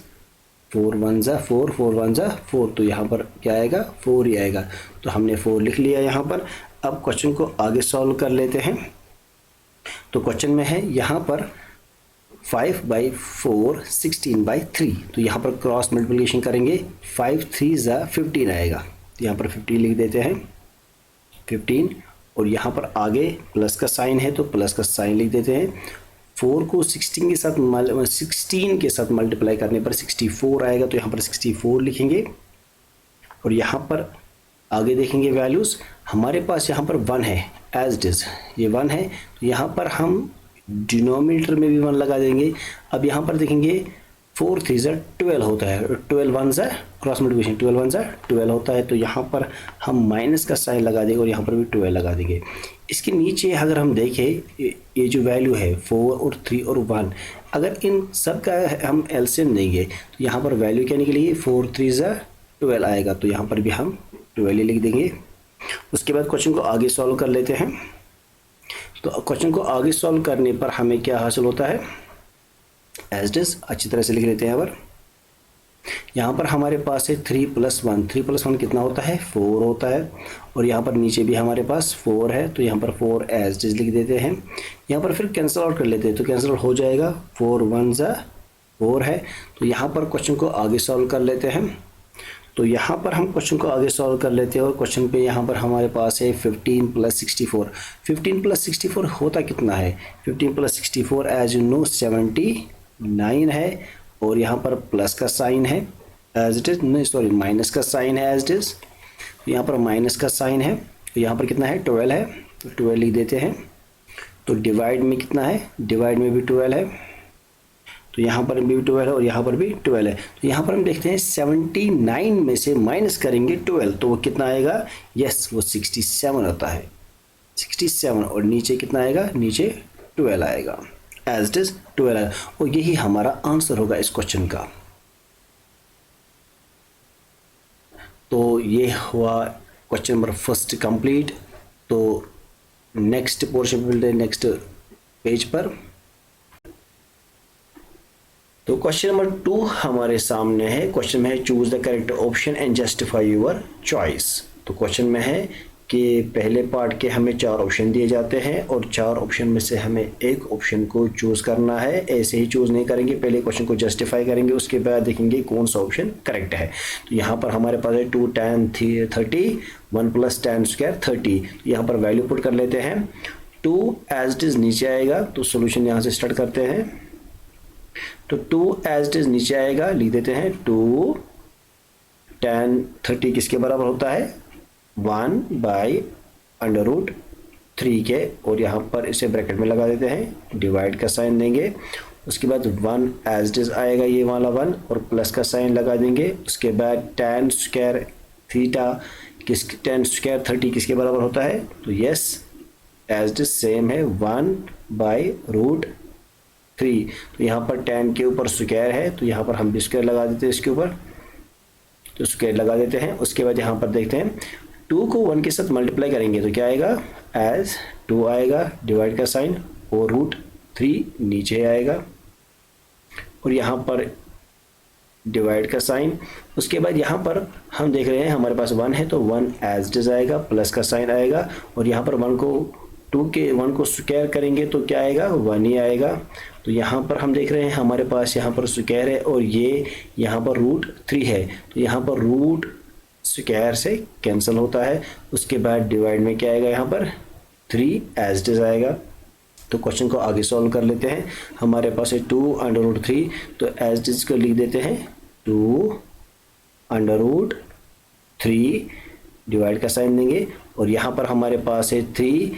4 1 ज़ा 4, 4 1 ज़ा 4, तो यहाँ पर क्या आएगा, 4 ही आएगा। तो हमने 4 लिख लिया यहाँ पर। अब क्वेश्चन को आगे सॉल्व कर लेते हैं। तो क्वेश्चन में है यहाँ पर 5/4 16/3, तो यहाँ पर क्रॉस मल्टीप्लिकेशन करेंगे, 5 3 ज़ा 15 आएगा, तो यहाँ पर 15 लिख देते हैं, 15। और यहाँ पर आगे प्लस का साइन है तो प्लस का साइन लिख देते हैं। 4 को 16 के साथ मल्टीप्लाई करने पर 64 आएगा, तो यहाँ पर 64 लिखेंगे। और यहाँ पर आगे देखेंगे वैल्यूज़, हमारे पास यहाँ पर 1 है, एज इट इज़ ये 1 है, तो यहाँ पर हम डिनोमिनेटर में भी 1 लगा देंगे। अब यहाँ पर देखेंगे 4 3 ज़ा 12 होता है, 12 1 ज़ा क्रॉस मल्टीप्लिकेशन 12 1 ज़ा 12 होता है, तो यहाँ पर हम माइनस का साइन लगा देंगे और यहाँ पर भी 12 लगा देंगे। इसके नीचे अगर हम देखें ये जो वैल्यू है 4 और 3 और 1, अगर इन सब का हम एलसीएम देंगे तो यहाँ पर वैल्यू क्या निकलेगी, 4 3 ज़ा 12 आएगा, तो यहाँ पर भी हम 12 ही लिख देंगे। उसके बाद क्वेश्चन को आगे सॉल्व कर लेते हैं। तो क्वेश्चन को आगे सॉल्व करने पर हमें क्या हासिल होता है, एज इट इज अच्छी तरह से लिख लेते हैं। यहाँ पर हमारे पास है 3 + 1, 3 + 1 कितना होता है, 4 होता है। और यहाँ पर नीचे भी हमारे पास 4 है, तो यहाँ पर 4 एज इट इज लिख देते हैं। यहाँ पर फिर कैंसिल आउट कर लेते हैं, तो कैंसिल आउट हो जाएगा, 4 1 ज़ा 4 है। तो यहाँ पर क्वेश्चन को आगे सॉल्व कर लेते हैं। तो यहाँ पर हम क्वेश्चन को आगे सॉल्व कर लेते हैं, और क्वेश्चन पे यहाँ पर हमारे पास है 15 + 64। 15 + 64 होता कितना है, 15 + 64 एज यू नो 79 है, और यहाँ पर प्लस का साइन है एज इट इज, नहीं सॉरी माइनस का साइन है एज इट इज, यहाँ पर माइनस का साइन है। तो यहाँ पर कितना है, 12 है, तो 12 लिख देते हैं। तो डिवाइड में कितना है, डिवाइड में भी 12 है, तो यहाँ पर भी 12 है और यहाँ पर भी 12 है। तो यहाँ पर हम देखते हैं 79 में से माइनस करेंगे 12, तो वो कितना आएगा, यस वो 67 होता है, 67। और नीचे कितना आएगा, नीचे 12 आएगा, एज इट इज 12 आएगा। और यही हमारा आंसर होगा इस क्वेश्चन का। तो ये हुआ क्वेश्चन नंबर 1 कंप्लीट। तो नेक्स्ट पोर्शन मिलते हैं नेक्स्ट पेज पर। तो क्वेश्चन नंबर 2 हमारे सामने है। क्वेश्चन में है choose the correct option and justify your choice. तो क्वेश्चन में है कि पहले पार्ट के हमें 4 ऑप्शन दिए जाते हैं और 4 ऑप्शन में से हमें एक ऑप्शन को चूज़ करना है। ऐसे ही चूज़ नहीं करेंगे, पहले क्वेश्चन को जस्टिफाई करेंगे, उसके बाद देखेंगे कौन सा ऑप्शन करेक्ट है। तो यहाँ पर हमारे पास है 2 tan 30, 1 + tan स्क्वायर 30। यहाँ पर वैल्यू पुट कर लेते हैं। 2 एज इट इज़ नीचे आएगा, तो सोल्यूशन यहाँ से स्टार्ट करते हैं। तो 2 एज इट इज़ नीचे आएगा, लिख देते हैं 2 tan 30 किसके बराबर होता है 1/√3 के, और यहाँ पर इसे ब्रैकेट में लगा देते हैं, डिवाइड का साइन देंगे। उसके बाद 1 एज इट इज आएगा, ये वाला 1, और प्लस का साइन लगा देंगे। उसके बाद tan स्क्वायर tan स्क्वायर 30 किसके बराबर होता है, तो yes as it is same है 1/√3। तो यहाँ पर tan के ऊपर स्क्वायर है, तो यहाँ पर हम भी स्क्वायर लगा देते हैं इसके ऊपर, तो स्क्वायर लगा देते हैं। उसके बाद यहाँ पर देखते हैं 2 को 1 के साथ मल्टीप्लाई करेंगे तो क्या आएगा, एज 2 आएगा, डिवाइड का साइन, और √3 नीचे आएगा, और यहाँ पर डिवाइड का साइन। उसके बाद यहाँ पर हम देख रहे हैं हमारे पास 1 है, तो 1 एज इट इज आएगा, प्लस का साइन आएगा, और यहाँ पर 1 को स्क्वायर करेंगे तो क्या आएगा, 1 ही आएगा। तो यहाँ पर हम देख रहे हैं हमारे पास यहाँ पर स्क्वायर है, और ये यहाँ पर √3 है, तो यहाँ पर रूट स्क्वायर से कैंसिल होता है। उसके बाद डिवाइड में क्या आएगा, यहाँ पर 3 एज इट इज आएगा। तो क्वेश्चन को आगे सॉल्व कर लेते हैं। हमारे पास है 2/√3, तो एज इट इज को लिख देते हैं 2/√3, डिवाइड का साइन देंगे, और यहाँ पर हमारे पास है 3,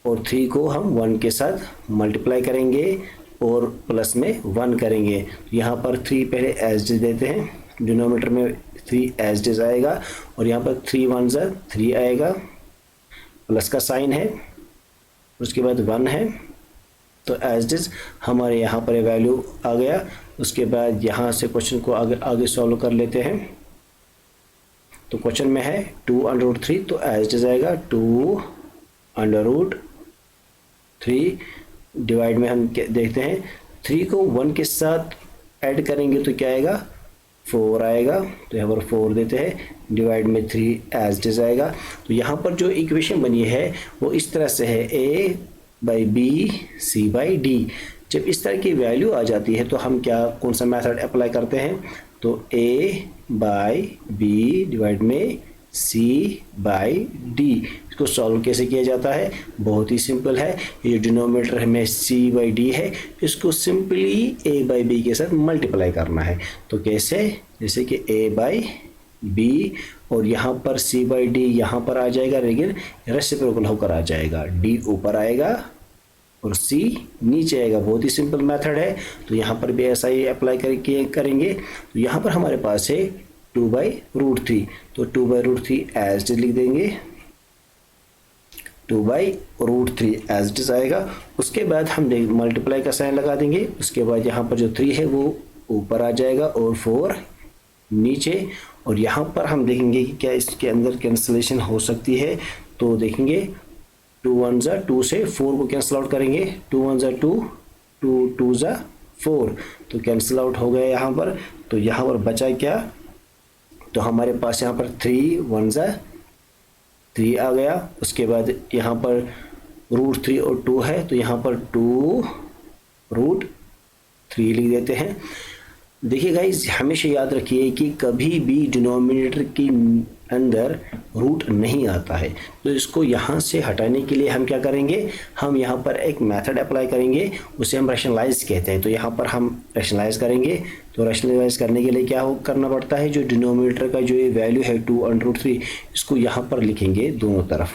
और 3 को हम 1 के साथ मल्टीप्लाई करेंगे और प्लस में 1 करेंगे। यहाँ पर 3 पहले एज इट देते हैं, डिनोमिनेटर में 3 एज इट इज आएगा, और यहाँ पर 3 1 ज़ा 3 आएगा, प्लस का साइन है, उसके बाद 1 है, तो एज इट इज हमारे यहाँ पर वैल्यू आ गया। उसके बाद यहाँ से क्वेश्चन को आगे सॉल्व कर लेते हैं। तो क्वेश्चन में है 2/√3, तो एज इट इज आएगा 2/√3, डिवाइड में हम देखते हैं 3 को 1 के साथ ऐड करेंगे तो क्या आएगा, 4 आएगा, तो यहाँ पर 4 देते हैं, डिवाइड में 3 एज इट इज आएगा। तो यहाँ पर जो इक्वेशन बनी है वो इस तरह से है, a/b c/d। जब इस तरह की वैल्यू आ जाती है तो हम कौन सा मेथड अप्लाई करते हैं, तो a/b डिवाइड में c/d। इसको सॉल्व कैसे किया जाता है, बहुत ही सिंपल है। ये जो डिनोमिनेटर में c/d है, इसको सिंपली a/b के साथ मल्टीप्लाई करना है। तो कैसे, जैसे कि a/b, और यहाँ पर c/d यहाँ पर आ जाएगा, लेकिन रेसिप्रोकल होकर आ जाएगा, d ऊपर आएगा और c नीचे आएगा। बहुत ही सिंपल मेथड है। तो यहाँ पर भी ऐसा ही अप्लाई करके करेंगे। तो यहाँ पर हमारे पास है 2/√3, तो 2/√3 एज इट लिख देंगे, 2/√3 एज इट आएगा। उसके बाद हम मल्टीप्लाई का साइन लगा देंगे। उसके बाद यहाँ पर जो 3 है वो ऊपर आ जाएगा और 4 नीचे, और यहाँ पर हम देखेंगे कि क्या इसके अंदर कैंसिलेशन हो सकती है। तो देखेंगे 2 1 ज़ा 2 से 4 को कैंसिल आउट करेंगे, 2 1 ज़ा 2, 2 2 ज़ा 4, तो कैंसिल आउट हो गया यहाँ पर। तो यहाँ पर बचा क्या, तो हमारे पास यहाँ पर 3 1 ज़ा 3 आ गया। उसके बाद यहाँ पर √3 और 2 है, तो यहाँ पर 2√3 लिख देते हैं। देखिए गाइस, हमेशा याद रखिए कि कभी भी डिनोमिनेटर के अंदर रूट नहीं आता है। तो इसको यहाँ से हटाने के लिए हम क्या करेंगे, हम यहाँ पर एक मेथड अप्लाई करेंगे, उसे हम रैशनलाइज कहते हैं। तो यहाँ पर हम रैशनलाइज करेंगे। तो रैशनलाइज करने के लिए क्या करना पड़ता है, जो डिनोमिनेटर का जो ये वैल्यू है 2/√3, इसको यहाँ पर लिखेंगे दोनों तरफ,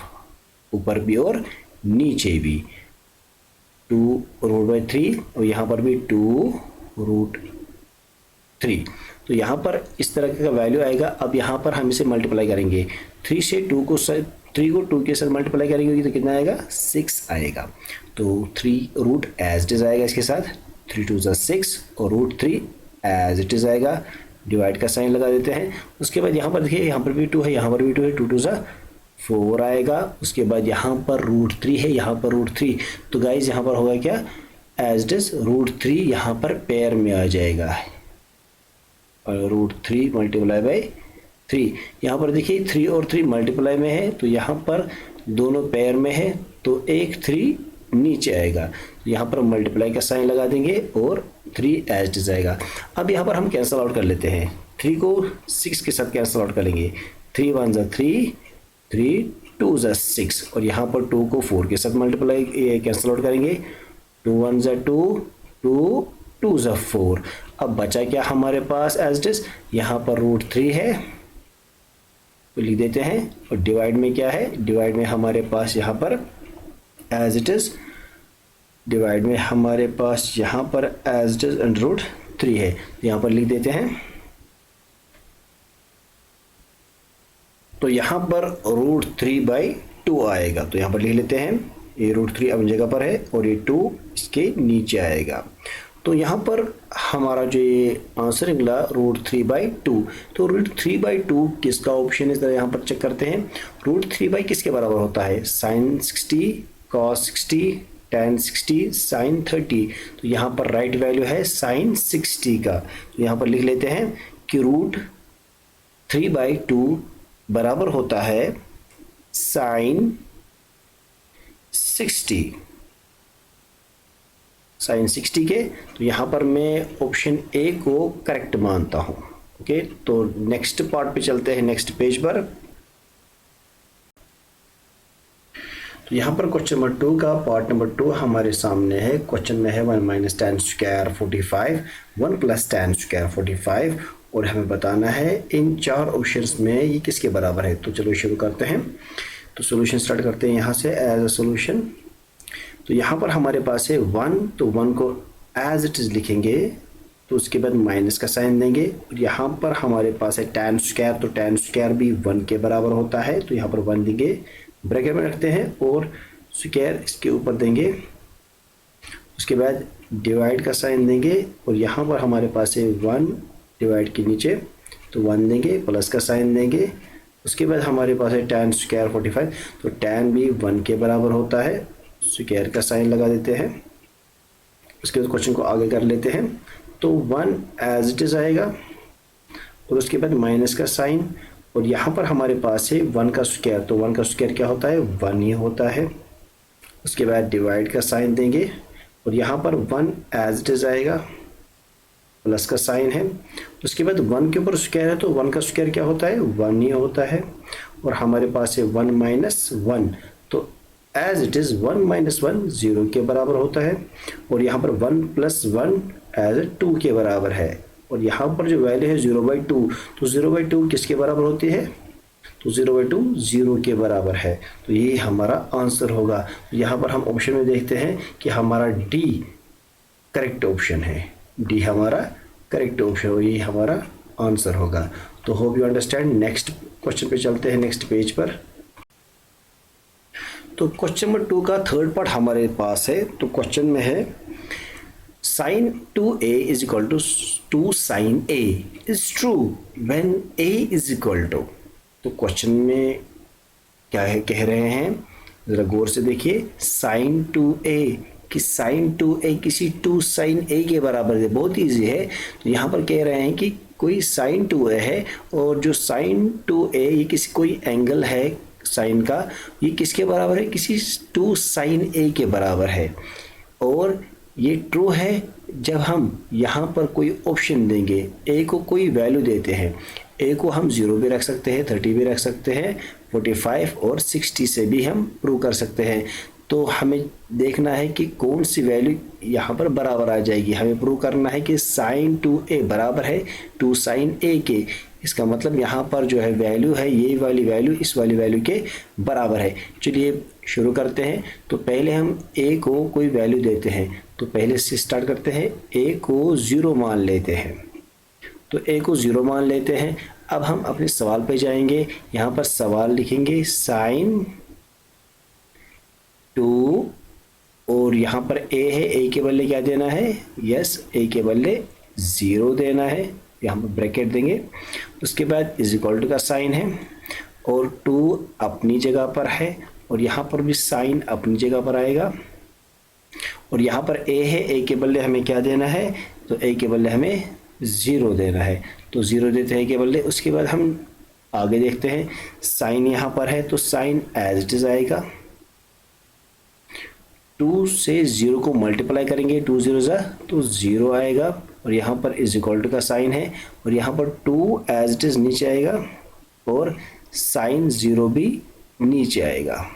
ऊपर भी और नीचे भी, 2√3 और यहाँ पर भी 2√3। तो यहाँ पर इस तरह का वैल्यू आएगा। अब यहाँ पर हम इसे मल्टीप्लाई करेंगे, 3 से 2 को 2 के साथ मल्टीप्लाई करेंगे तो कितना आएगा, 6 आएगा। तो 3 रूट एज इट इज आएगा इसके साथ, 3 2 ज़ा 6 और √3 एज इट इज आएगा। डिवाइड का साइन लगा देते हैं। उसके बाद यहाँ पर देखिए, यहाँ पर भी 2 है, यहाँ पर भी 2 है, 2 2 ज़ा 4 आएगा। उसके बाद यहाँ पर √3 है, यहाँ पर √3। तो गाइज यहाँ पर होगा क्या, एज इट इज √3 यहाँ पर पेयर में आ जाएगा, और √3 मल्टीप्लाई बाई 3। यहाँ पर देखिए 3 और 3 मल्टीप्लाई में है, तो यहाँ पर दोनों पेयर में है, तो एक 3 नीचे आएगा, तो यहाँ पर मल्टीप्लाई का साइन लगा देंगे और 3 एज इट इज आएगा। अब यहाँ पर हम कैंसल आउट कर लेते हैं, 3 को 6 के साथ कैंसल आउट करेंगे, 3 1 ज़ा 3, 3 2 ज़ा 6, और यहाँ पर 2 को 4 के साथ मल्टीप्लाई कैंसल आउट करेंगे, 2 1 ज़ा 2, 2 2 ज़ा 4। अब बचा क्या हमारे पास एज इट इज, यहाँ पर √3 है तो लिख देते हैं, और डिवाइड में क्या है, डिवाइड में हमारे पास यहाँ पर एज इट इज, डिवाइड में हमारे पास यहाँ पर एज इट इज √3 है, यहाँ पर लिख देते हैं। तो यहाँ पर √3/2 आएगा, तो यहाँ पर लिख लेते हैं, ये √3 अपनी जगह पर है और ये 2 इसके नीचे आएगा। तो यहाँ पर हमारा जो ये आंसर निकला √3/2, तो √3/2 किसका ऑप्शन है, जरा यहाँ पर चेक करते हैं। √3 किसके बराबर होता है, sin 60, cos 60, tan 60, sin 30, तो यहाँ पर राइट वैल्यू है sin 60 का, तो यहाँ पर लिख लेते हैं कि √3/2 बराबर होता है sin 60, sin 60 के, तो यहाँ पर मैं ऑप्शन ए को करेक्ट मानता हूँ। ओके, तो नेक्स्ट पार्ट पे चलते हैं, नेक्स्ट पेज पर। तो यहाँ पर क्वेश्चन नंबर 2 का पार्ट नंबर 2 हमारे सामने है। क्वेश्चन में है 1 - tan स्क्वायर 45, 1 + tan स्क्वायर 45, और हमें बताना है इन 4 ऑप्शंस में ये किसके बराबर है। तो चलो शुरू करते हैं। तो सॉल्यूशन स्टार्ट करते हैं यहाँ से एज अ सॉल्यूशन। तो यहाँ पर हमारे पास है 1, तो 1 को एज इट इज लिखेंगे, तो उसके बाद माइनस का साइन देंगे, और यहाँ पर हमारे पास है tan स्क्वायर, तो tan स्क्वायर भी 1 के बराबर होता है, तो यहाँ पर 1 देंगे, ब्रैकेट में रखते हैं और स्क्वायर इसके ऊपर देंगे, उसके बाद डिवाइड का साइन देंगे, और यहाँ पर हमारे पास है 1 डिवाइड के नीचे, तो 1 देंगे, प्लस का साइन देंगे, उसके बाद हमारे पास है tan स्क्वायर 45, तो tan भी 1 के बराबर होता है, स्क्वायर का साइन लगा देते हैं। उसके बाद क्वेश्चन को आगे कर लेते हैं। तो 1 एज इट इज आएगा, और उसके बाद माइनस का साइन, और यहाँ पर हमारे पास है 1 का स्क्वायर, तो 1 का स्क्वायर क्या होता है, 1 ही होता है। उसके बाद डिवाइड का साइन देंगे, और यहाँ पर 1 एज इट इज आएगा, प्लस का साइन है। उसके बाद 1 के ऊपर स्क्वायर है, तो 1 का स्क्वायर क्या होता है, 1 ही होता है, और हमारे पास है 1 - 1, तो एज इट इज 1 - 1 0 के बराबर होता है, और यहाँ पर 1 + 1 एज 2 के बराबर है, और यहाँ पर जो वैल्यू है 0/2, तो 0/2 किसके बराबर होती है, तो 0/2 0 के बराबर है, तो ये हमारा आंसर होगा। तो यहाँ पर हम ऑप्शन में देखते हैं कि हमारा डी करेक्ट ऑप्शन है, डी हमारा करेक्ट ऑप्शन, और ये हमारा आंसर होगा। तो hope you understand. Next question पे चलते हैं, नेक्स्ट पेज पर। तो क्वेश्चन नंबर 2 का थर्ड पार्ट हमारे पास है। तो क्वेश्चन में है sin 2a is equal to 2 sin a is true when a is equal to, तो क्वेश्चन में क्या है कह रहे हैं, जरा गौर से देखिए। sin 2a कि sin 2a किसी 2 sin a के बराबर है, बहुत ईजी है। तो यहाँ पर कह रहे हैं कि कोई sin 2a है, और जो sin 2a ये किसी कोई एंगल है साइन का, ये किसके बराबर है, किसी 2 sin a के बराबर है, और ये ट्रू है जब हम यहाँ पर कोई ऑप्शन देंगे, a को कोई वैल्यू देते हैं, a को हम 0 भी रख सकते हैं, 30 भी रख सकते हैं, 45 और 60 से भी हम प्रूव कर सकते हैं। तो हमें देखना है कि कौन सी वैल्यू यहाँ पर बराबर आ जाएगी। हमें प्रूव करना है कि sin 2a बराबर है 2 sin a के, इसका मतलब यहाँ पर जो है वैल्यू है ये वाली वैल्यू इस वाली वैल्यू के बराबर है। चलिए शुरू करते हैं। तो पहले हम a को कोई वैल्यू देते हैं, तो पहले से स्टार्ट करते हैं, a को 0 मान लेते हैं, तो a को 0 मान लेते हैं। अब हम अपने सवाल पे जाएंगे, यहाँ पर सवाल लिखेंगे sin 2, और यहाँ पर a है, a के बदले क्या देना है, यस a के बदले 0 देना है, यहाँ पर ब्रैकेट देंगे। उसके बाद इज इक्वल टू का साइन है, और 2 अपनी जगह पर है, और यहाँ पर भी साइन अपनी जगह पर आएगा, और यहाँ पर a है, a के बदले हमें क्या देना है, तो a के बदले हमें 0 देना है, तो 0 देते हैं a के बदले। उसके बाद हम आगे देखते हैं, साइन यहाँ पर है तो साइन एज इट इज आएगा, 2 से 0 को मल्टीप्लाई करेंगे, 2 0 ज़ा तो 0 आएगा, और यहाँ पर इज इक्वल टू का साइन है, और यहाँ पर 2 एज इट इज नीचे आएगा, और साइन 0 भी नीचे आएगा,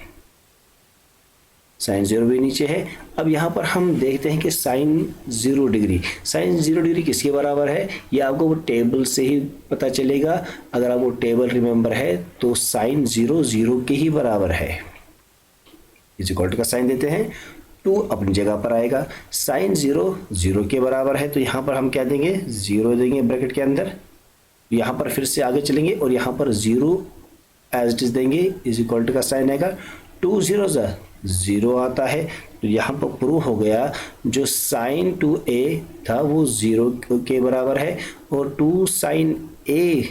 साइन 0 भी नीचे है। अब यहाँ पर हम देखते हैं कि साइन 0 डिग्री, साइन 0 डिग्री किसके बराबर है, ये आपको वो टेबल से ही पता चलेगा। अगर आपको टेबल रिमेंबर है तो साइन 0 0 के ही बराबर है। इज इक्वल टू का साइन देते हैं, 2 अपनी जगह पर आएगा, साइन 0 0 के बराबर है, तो यहाँ पर हम क्या देंगे, 0 देंगे ब्रैकेट के अंदर, यहाँ पर फिर से आगे चलेंगे और यहाँ पर 0 एज इट इज देंगे, इज इक्वल टू का साइन आएगा, 2 0 ज़ा 0 आता है, तो यहाँ पर प्रूव हो गया जो साइन 2a था वो 0 के बराबर है, और 2 साइन a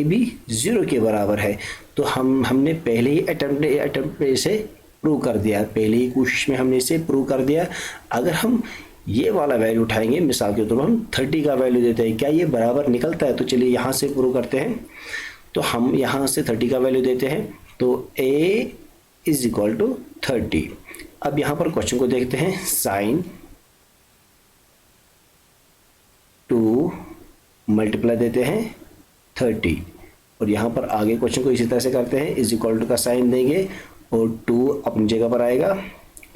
भी 0 के बराबर है। तो हमने पहले ही अटेम्प्ट में इसे प्रूव कर दिया, पहले ही कोशिश में हमने इसे प्रूव कर दिया। अगर हम ये वाला वैल्यू उठाएंगे, मिसाल के तौर पर हम 30 का वैल्यू देते हैं, क्या ये बराबर निकलता है, तो चलिए यहाँ से प्रूव करते हैं। तो हम यहाँ से 30 का वैल्यू देते हैं, तो a इज इक्वल टू 30। अब यहाँ पर क्वेश्चन को देखते हैं, साइन 2 मल्टीप्लाई देते हैं 30, और यहाँ पर आगे क्वेश्चन को इसी तरह से करते हैं, इज इक्वल टू का साइन देंगे और 2 अपनी जगह पर आएगा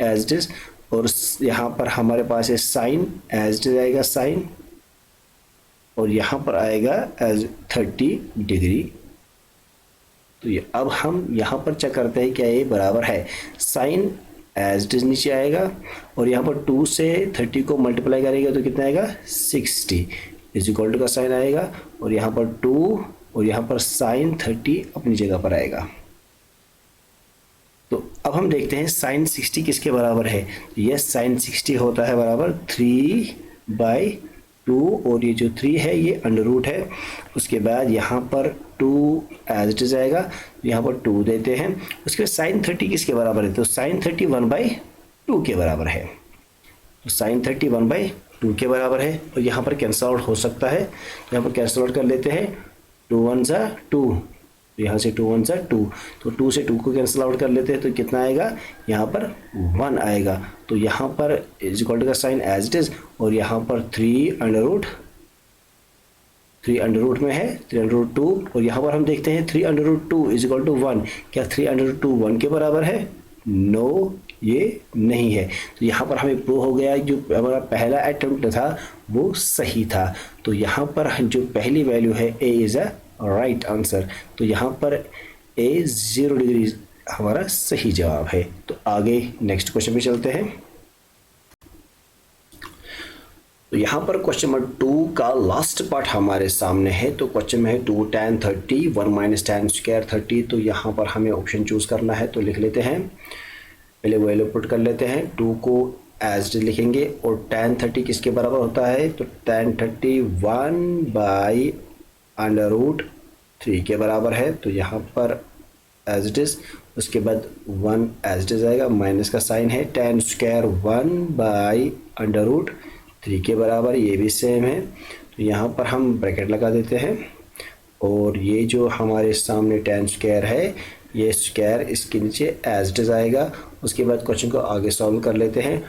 एज इट इज, और यहाँ पर हमारे पास है साइन एज इट इज आएगा साइन, और यहाँ पर आएगा एज 30 डिग्री। तो ये अब हम यहाँ पर चेक करते हैं क्या ये बराबर है, साइन एज इट इज नीचे आएगा, और यहाँ पर 2 से 30 को मल्टीप्लाई करेंगे तो कितना आएगा 60, इज इक्वल टू का साइन आएगा, और यहाँ पर 2 और यहाँ पर साइन 30 अपनी जगह पर आएगा। तो अब हम देखते हैं साइन 60 किसके बराबर है, यस साइन 60 होता है बराबर 3/2, और ये जो 3 है ये अंडर रूट है, उसके बाद यहाँ पर 2 एज इट इज आएगा, यहाँ पर 2 देते हैं, उसके बाद साइन 30 किसके बराबर है, तो साइन 30 1/2 के बराबर है, तो साइन 30 1/2 के बराबर है, और यहाँ पर कैंसल आउट हो सकता है, यहाँ पर कैंसल आउट कर लेते हैं, 2 1 ज़ा 2, यहाँ से 2 1 ज़ा 2, तो 2 से 2 को कैंसिल आउट कर लेते हैं, तो कितना आएगा, यहाँ पर 1 आएगा, तो यहाँ पर इज इक्वल टू का साइन एज इट इज, और यहाँ पर 3 अंडर रूट में है 3 अंडर रूट 2, और यहाँ पर हम देखते हैं 3 under root 2 is equal to 1, क्या 3 अंडर रूट 2 1 के बराबर है, नो ये नहीं है। तो यहाँ पर हमें प्रूव हो गया जो हमारा पहला अटेम्प्ट था वो सही था, तो यहाँ पर जो पहली वैल्यू है ए इज अ राइट आंसर, तो यहाँ पर ए 0 डिग्री हमारा सही जवाब है। तो आगे नेक्स्ट क्वेश्चन पे चलते हैं। तो यहाँ पर क्वेश्चन नंबर 2 का लास्ट पार्ट हमारे सामने है। तो क्वेश्चन में है 2 tan 30 1 माइनस tan स्क्वायर 30। तो यहाँ पर हमें ऑप्शन चूज करना है, तो लिख लेते हैं, पहले वैल्यू पुट कर लेते हैं, 2 को एज लिखेंगे, और tan 30 किसके बराबर होता है, तो tan 30 1/√3 के बराबर है, तो यहाँ पर एज इट इज, उसके बाद 1 एज इट इज आएगा, माइनस का साइन है, tan स्क्वायर 1/√3 के बराबर, ये भी सेम है, तो यहाँ पर हम ब्रैकेट लगा देते हैं, और ये जो हमारे सामने tan स्क्वायर है ये स्क्वायर इसके नीचे एज इट इज आएगा। उसके बाद क्वेश्चन को आगे सॉल्व कर लेते हैं,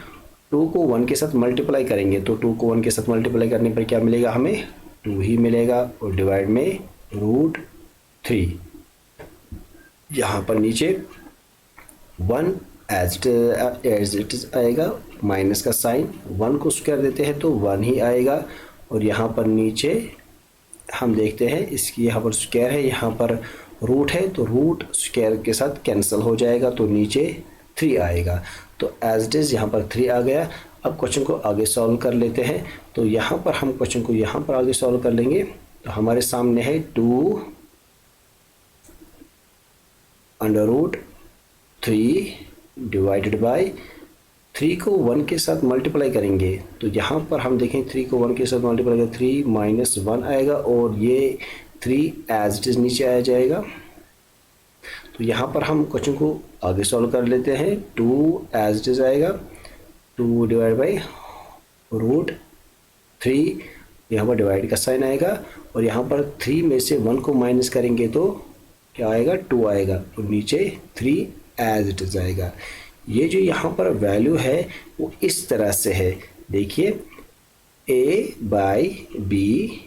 2 को 1 के साथ मल्टीप्लाई करेंगे, तो 2 को 1 के साथ मल्टीप्लाई करने पर क्या मिलेगा, हमें 2 ही मिलेगा, और डिवाइड में √3, यहाँ पर नीचे 1 एज इट इज आएगा, माइनस का साइन, 1 को स्क्वायर देते हैं तो 1 ही आएगा, और यहाँ पर नीचे हम देखते हैं इसकी यहाँ पर स्क्वायर है, यहाँ पर रूट है, तो रूट स्क्वायर के साथ कैंसिल हो जाएगा, तो नीचे 3 आएगा, तो एज इट इज यहाँ पर 3 आ गया। अब क्वेश्चन को आगे सॉल्व कर लेते हैं, तो यहाँ पर हम क्वेश्चन को यहाँ पर आगे सॉल्व कर लेंगे, तो हमारे सामने है 2√3 डिवाइडेड बाय 3 को 1 के साथ मल्टीप्लाई करेंगे, तो यहाँ पर हम देखें 3 को 1 के साथ मल्टीप्लाई करें, 3 माइनस 1 आएगा, और ये 3 एज इट इज नीचे आ जाएगा। तो यहाँ पर हम क्वेश्चन को आगे सॉल्व कर लेते हैं, 2 एज इट इज आएगा, 2 डिवाइड बाई √3, यहाँ पर डिवाइड का साइन आएगा और यहाँ पर 3 में से 1 को माइनस करेंगे तो क्या आएगा, 2 आएगा और नीचे 3 एज इट इज आएगा। ये जो यहाँ पर वैल्यू है वो इस तरह से है, देखिए a by B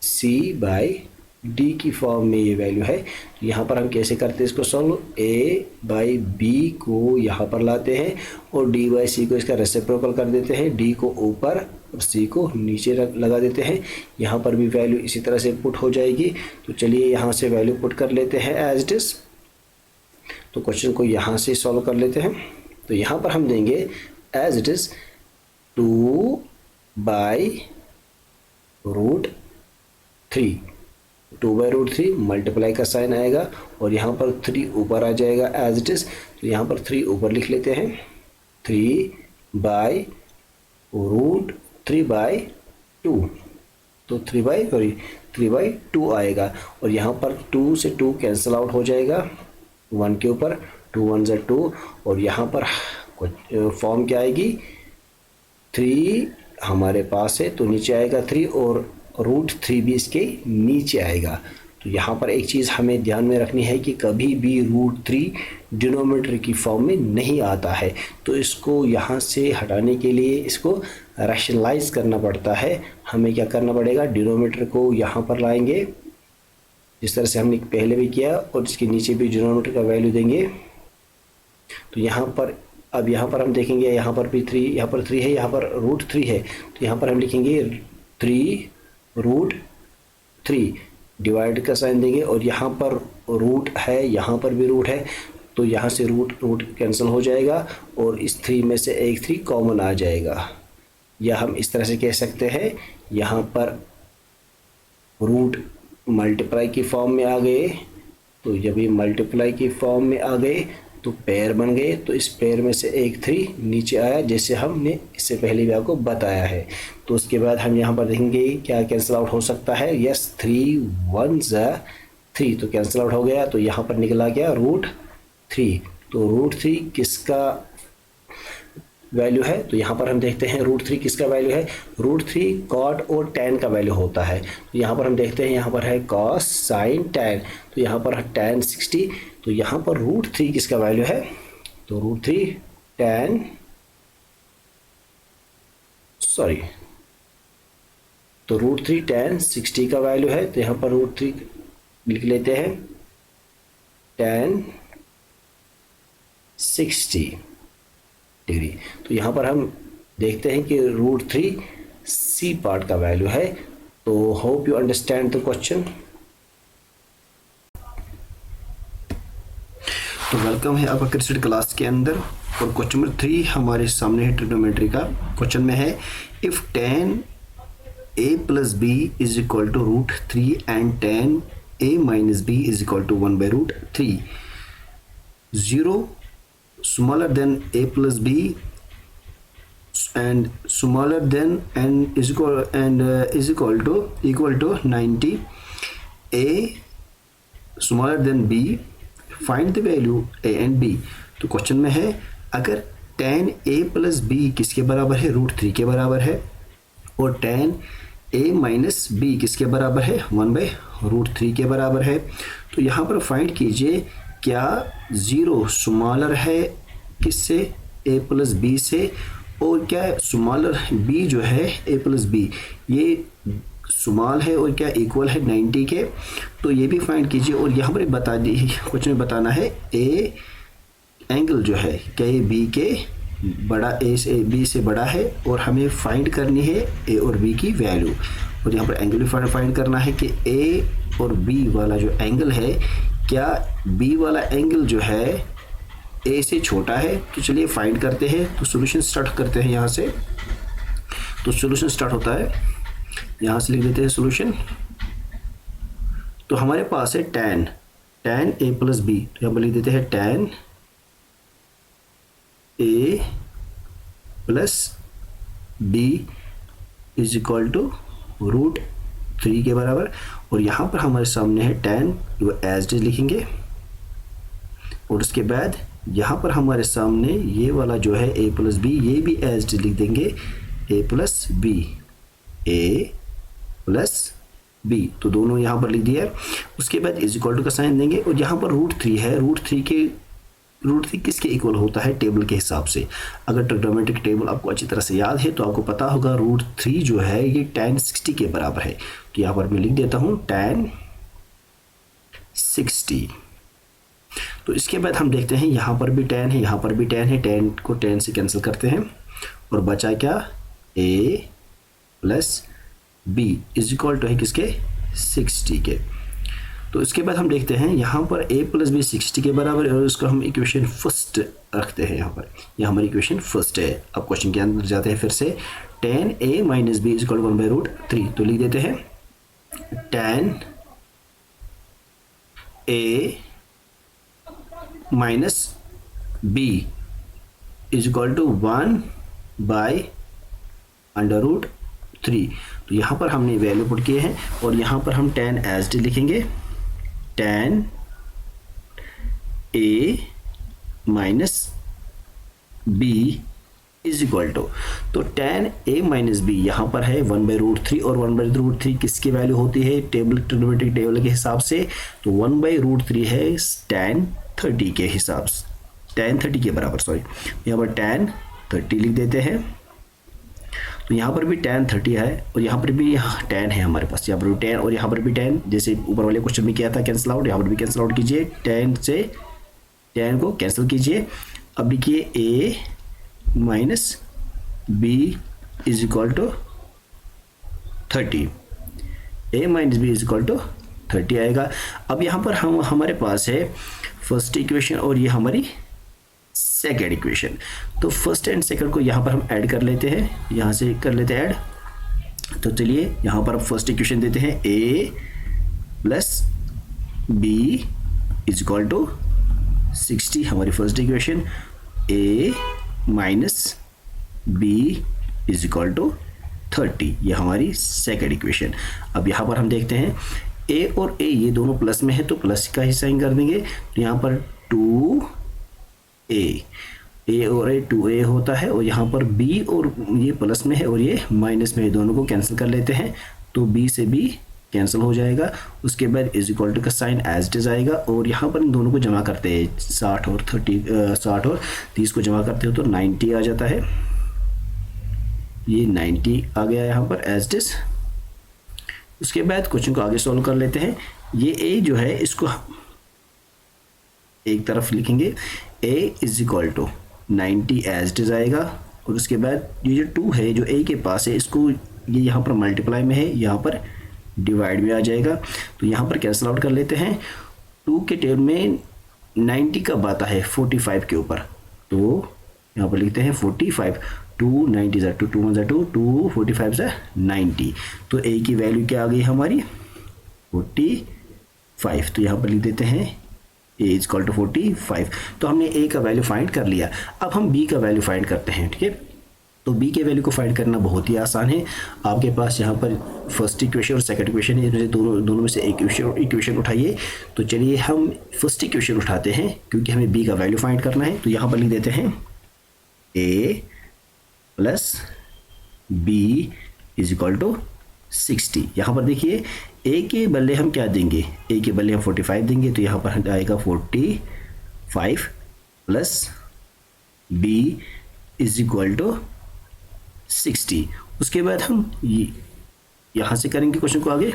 C by D की फॉर्म में ये वैल्यू है। यहाँ पर हम कैसे करते हैं इसको सॉल्व, a बाई बी को यहाँ पर लाते हैं और d बाई सी को इसका रेसिप्रोकल कर देते हैं, d को ऊपर और c को नीचे लगा देते हैं। यहाँ पर भी वैल्यू इसी तरह से पुट हो जाएगी। तो चलिए यहाँ से वैल्यू पुट कर लेते हैं एज इट इज। तो क्वेश्चन को यहाँ से सॉल्व कर लेते हैं। तो यहाँ पर हम देंगे as it is 2 by root 3, 2 by root 3 multiply का साइन आएगा और यहाँ पर 3 ऊपर आ जाएगा एज इट इज। तो यहाँ पर 3 ऊपर लिख लेते हैं, 3 बाई रूट 3 बाई 2, तो 3 बाई 2 आएगा और यहाँ पर 2 से 2 कैंसिल आउट हो जाएगा 1 के ऊपर, 2 1 ज़ा 2 और यहाँ पर फॉर्म क्या आएगी, 3 हमारे पास है तो नीचे आएगा 3 और रूट 3 भी इसके नीचे आएगा। तो यहाँ पर एक चीज़ हमें ध्यान में रखनी है कि कभी भी रूट 3 डिनोमिनेटर की फॉर्म में नहीं आता है, तो इसको यहाँ से हटाने के लिए इसको रैशनलाइज करना पड़ता है। हमें क्या करना पड़ेगा, डिनोमिनेटर को यहाँ पर लाएंगे जिस तरह से हमने पहले भी किया और इसके नीचे भी डिनोमिनेटर का वैल्यू देंगे। तो यहाँ पर अब यहाँ पर हम देखेंगे यहाँ पर भी 3, यहाँ पर 3 है, यहाँ पर रूट 3 है, तो यहाँ पर हम लिखेंगे 3 रूट 3, डिवाइड का साइन देंगे और यहाँ पर रूट है, यहाँ पर भी रूट है, तो यहाँ से रूट कैंसिल हो जाएगा और इस 3 में से एक 3 कॉमन आ जाएगा। या हम इस तरह से कह सकते हैं, यहाँ पर रूट मल्टीप्लाई की फॉर्म में आ गए, तो जब ये मल्टीप्लाई की फॉर्म में आ गए तो पेयर बन गए, तो इस पेयर में से एक 3 नीचे आया जैसे हमने इससे पहले भी आपको बताया है। तो उसके बाद हम यहाँ पर देखेंगे क्या कैंसिल आउट हो सकता है, यस 3 1 ज़ा 3 तो कैंसिल आउट हो गया, तो यहाँ पर निकला गया रूट 3। तो रूट 3 किसका वैल्यू है, तो यहाँ पर हम देखते हैं रूट 3 किसका वैल्यू है, रूट 3 कॉट और टैन का वैल्यू होता है। तो यहाँ पर हम देखते हैं, यहाँ पर है कॉस साइन टैन, तो यहाँ पर है टैन 60, तो यहाँ पर रूट 3 किसका वैल्यू है, तो रूट 3 टैन तो रूट 3 टैन 60 का वैल्यू है। तो यहाँ पर रूट 3 लिख लेते हैं, टैन 60 डिग्री। तो यहाँ पर हम देखते हैं कि रूट 3 सी पार्ट का वैल्यू है। तो hope you understand the question. तो वेलकम है आपका क्रिकेट क्लास के अंदर और क्वेश्चन नंबर 3 हमारे सामने है ट्रिग्नोमेट्री का। क्वेश्चन में है if tan a plus B is equal to root 3 and tan a minus B is equal to 1 by root 3, 0 smaller than a plus b and smaller than and is equal to 90, a smaller than b, find the value a and b। तो question में है अगर tan a plus b किसके बराबर है, root 3 के बराबर है, और tan a माइनस b किसके बराबर है, 1 बाई रूट 3 के बराबर है। तो यहाँ पर फाइंड कीजिए क्या 0 स्मॉलर है किससे, a प्लस बी से, और क्या स्मॉलर b जो है a प्लस बी ये स्मॉल है और क्या इक्वल है 90 के। तो ये भी फाइंड कीजिए और यहाँ पर बता दी क्वेश्चन में बताना है a एंगल जो है क्या ये b के बड़ा a से b से बड़ा है और हमें फाइंड करनी है a और b की वैल्यू। और यहाँ पर एंगल भी फाइंड करना है कि a और b वाला जो एंगल है क्या b वाला एंगल जो है a से छोटा है। तो चलिए फाइंड करते हैं। तो सॉल्यूशन स्टार्ट करते हैं यहाँ से। तो सॉल्यूशन स्टार्ट होता है, यहाँ से लिख देते हैं सॉल्यूशन। तो हमारे पास है tan a प्लस बी, तो यहाँ पर लिख देते हैं tan a plus B is equal to root 3 के बराबर। और यहाँ पर हमारे सामने है tan, वो एज इट लिखेंगे और उसके बाद यहाँ पर हमारे सामने ये वाला जो है a प्लस बी, ये भी एज इट लिख देंगे a plus B. A plus B, तो दोनों यहाँ पर लिख दिया। उसके बाद इज इक्वल टू का साइन देंगे और यहाँ पर √3 है, √3 किसके इक्वल होता है टेबल के हिसाब से। अगर ट्रिग्नोमेट्रिक टेबल आपको अच्छी तरह से याद है तो आपको पता होगा √3 जो है ये tan 60 के बराबर है। तो यहाँ पर मैं लिख देता हूँ tan 60। तो इसके बाद हम देखते हैं यहाँ पर भी tan है, यहाँ पर भी tan है, tan को tan से कैंसिल करते हैं और बचा क्या a plus b is equal to है किसके 60 के। तो इसके बाद हम देखते हैं यहाँ पर a प्लस बी 60 के बराबर है और इसको हम इक्वेशन फर्स्ट रखते हैं। यहाँ पर यह हमारी इक्वेशन फर्स्ट है। अब क्वेश्चन के अंदर जाते हैं फिर से, tan a minus B is equal to 1/√3। तो लिख देते हैं tan a minus B is equal to 1/√3। तो यहाँ पर हमने वैल्यू पुट किए हैं और यहाँ पर हम tan एज टी लिखेंगे, tan a minus B is equal to, तो tan a माइनस बी यहाँ पर है 1/√3 और 1/√3 किसकी वैल्यू होती है ट्रिग्नोमेट्रिक टेबल के हिसाब से, तो 1/√3 है tan 30 के हिसाब से, tan 30 के बराबर, सॉरी यहाँ पर tan 30 लिख देते हैं। तो यहाँ पर भी tan 30 है और यहाँ पर भी tan है हमारे पास, यहाँ पर भी tan और यहाँ पर भी tan, जैसे ऊपर वाले क्वेश्चन में किया था कैंसिल आउट, यहाँ पर भी कैंसिल आउट कीजिए, tan से tan को कैंसिल कीजिए। अब लिखिए a minus B is equal to 30, a minus B is equal to 30 आएगा। अब यहाँ पर हमारे पास है फर्स्ट इक्वेशन और ये हमारी सेकेंड इक्वेशन। तो फर्स्ट एंड सेकेंड को यहाँ पर हम ऐड कर लेते हैं, यहाँ से कर लेते हैं ऐड। तो चलिए यहाँ पर फर्स्ट इक्वेशन देते हैं a plus B is equal to 60, हमारी first equation, a minus B is equal to 30, ये हमारी सेकेंड इक्वेशन। अब यहाँ पर हम देखते हैं a और a ये दोनों प्लस में है तो प्लस का ही साइन कर देंगे। तो यहाँ पर 2a, a और a 2a होता है और यहाँ पर b और ये प्लस में है और ये माइनस में है, दोनों को कैंसिल कर लेते हैं तो b से b कैंसिल हो जाएगा। उसके बाद इज इक्वल टू का साइन एज इट इज आएगा और यहाँ पर इन दोनों को जमा करते हैं, 60 और 30 को जमा करते हो तो 90 आ जाता है, ये 90 आ गया यहाँ पर एज इट इज। उसके बाद क्वेश्चन को आगे सॉल्व कर लेते हैं। ये a जो है इसको एक तरफ लिखेंगे, a is equal to 90 as it is आएगा और उसके बाद ये जो 2 है जो a के पास है इसको ये यहाँ पर मल्टीप्लाई में है, यहाँ पर डिवाइड में आ जाएगा। तो यहाँ पर कैंसिल आउट कर लेते हैं, 2 के टेबल में 90 कब आता है 45 के ऊपर, तो यहाँ पर लिखते हैं 45, 2 90 ज़ा 2 2 1 2 2 45 ज़ा 90। तो a की वैल्यू क्या आ गई हमारी 45। तो यहाँ पर लिख देते हैं a इज इक्वल टू 45। तो हमने a का वैल्यू फाइंड कर लिया। अब हम b का वैल्यू फाइंड करते हैं, ठीक है। तो b के वैल्यू को फाइंड करना बहुत ही आसान है। आपके पास यहाँ पर फर्स्ट इक्वेशन और सेकंड इक्वेशन है, इसमें दोनों में से एक इक्वेशन उठाइए। तो चलिए हम फर्स्ट इक्वेशन उठाते हैं क्योंकि हमें b का वैल्यू फाइंड करना है। तो यहाँ पर लिख देते हैं a plus B is equal to 60। यहाँ पर देखिए a के बदले हम क्या देंगे, a के बदले हम 45 देंगे, तो यहाँ पर आएगा 45 plus b is equal to 60। उसके बाद हम यहाँ से करेंगे क्वेश्चन को आगे।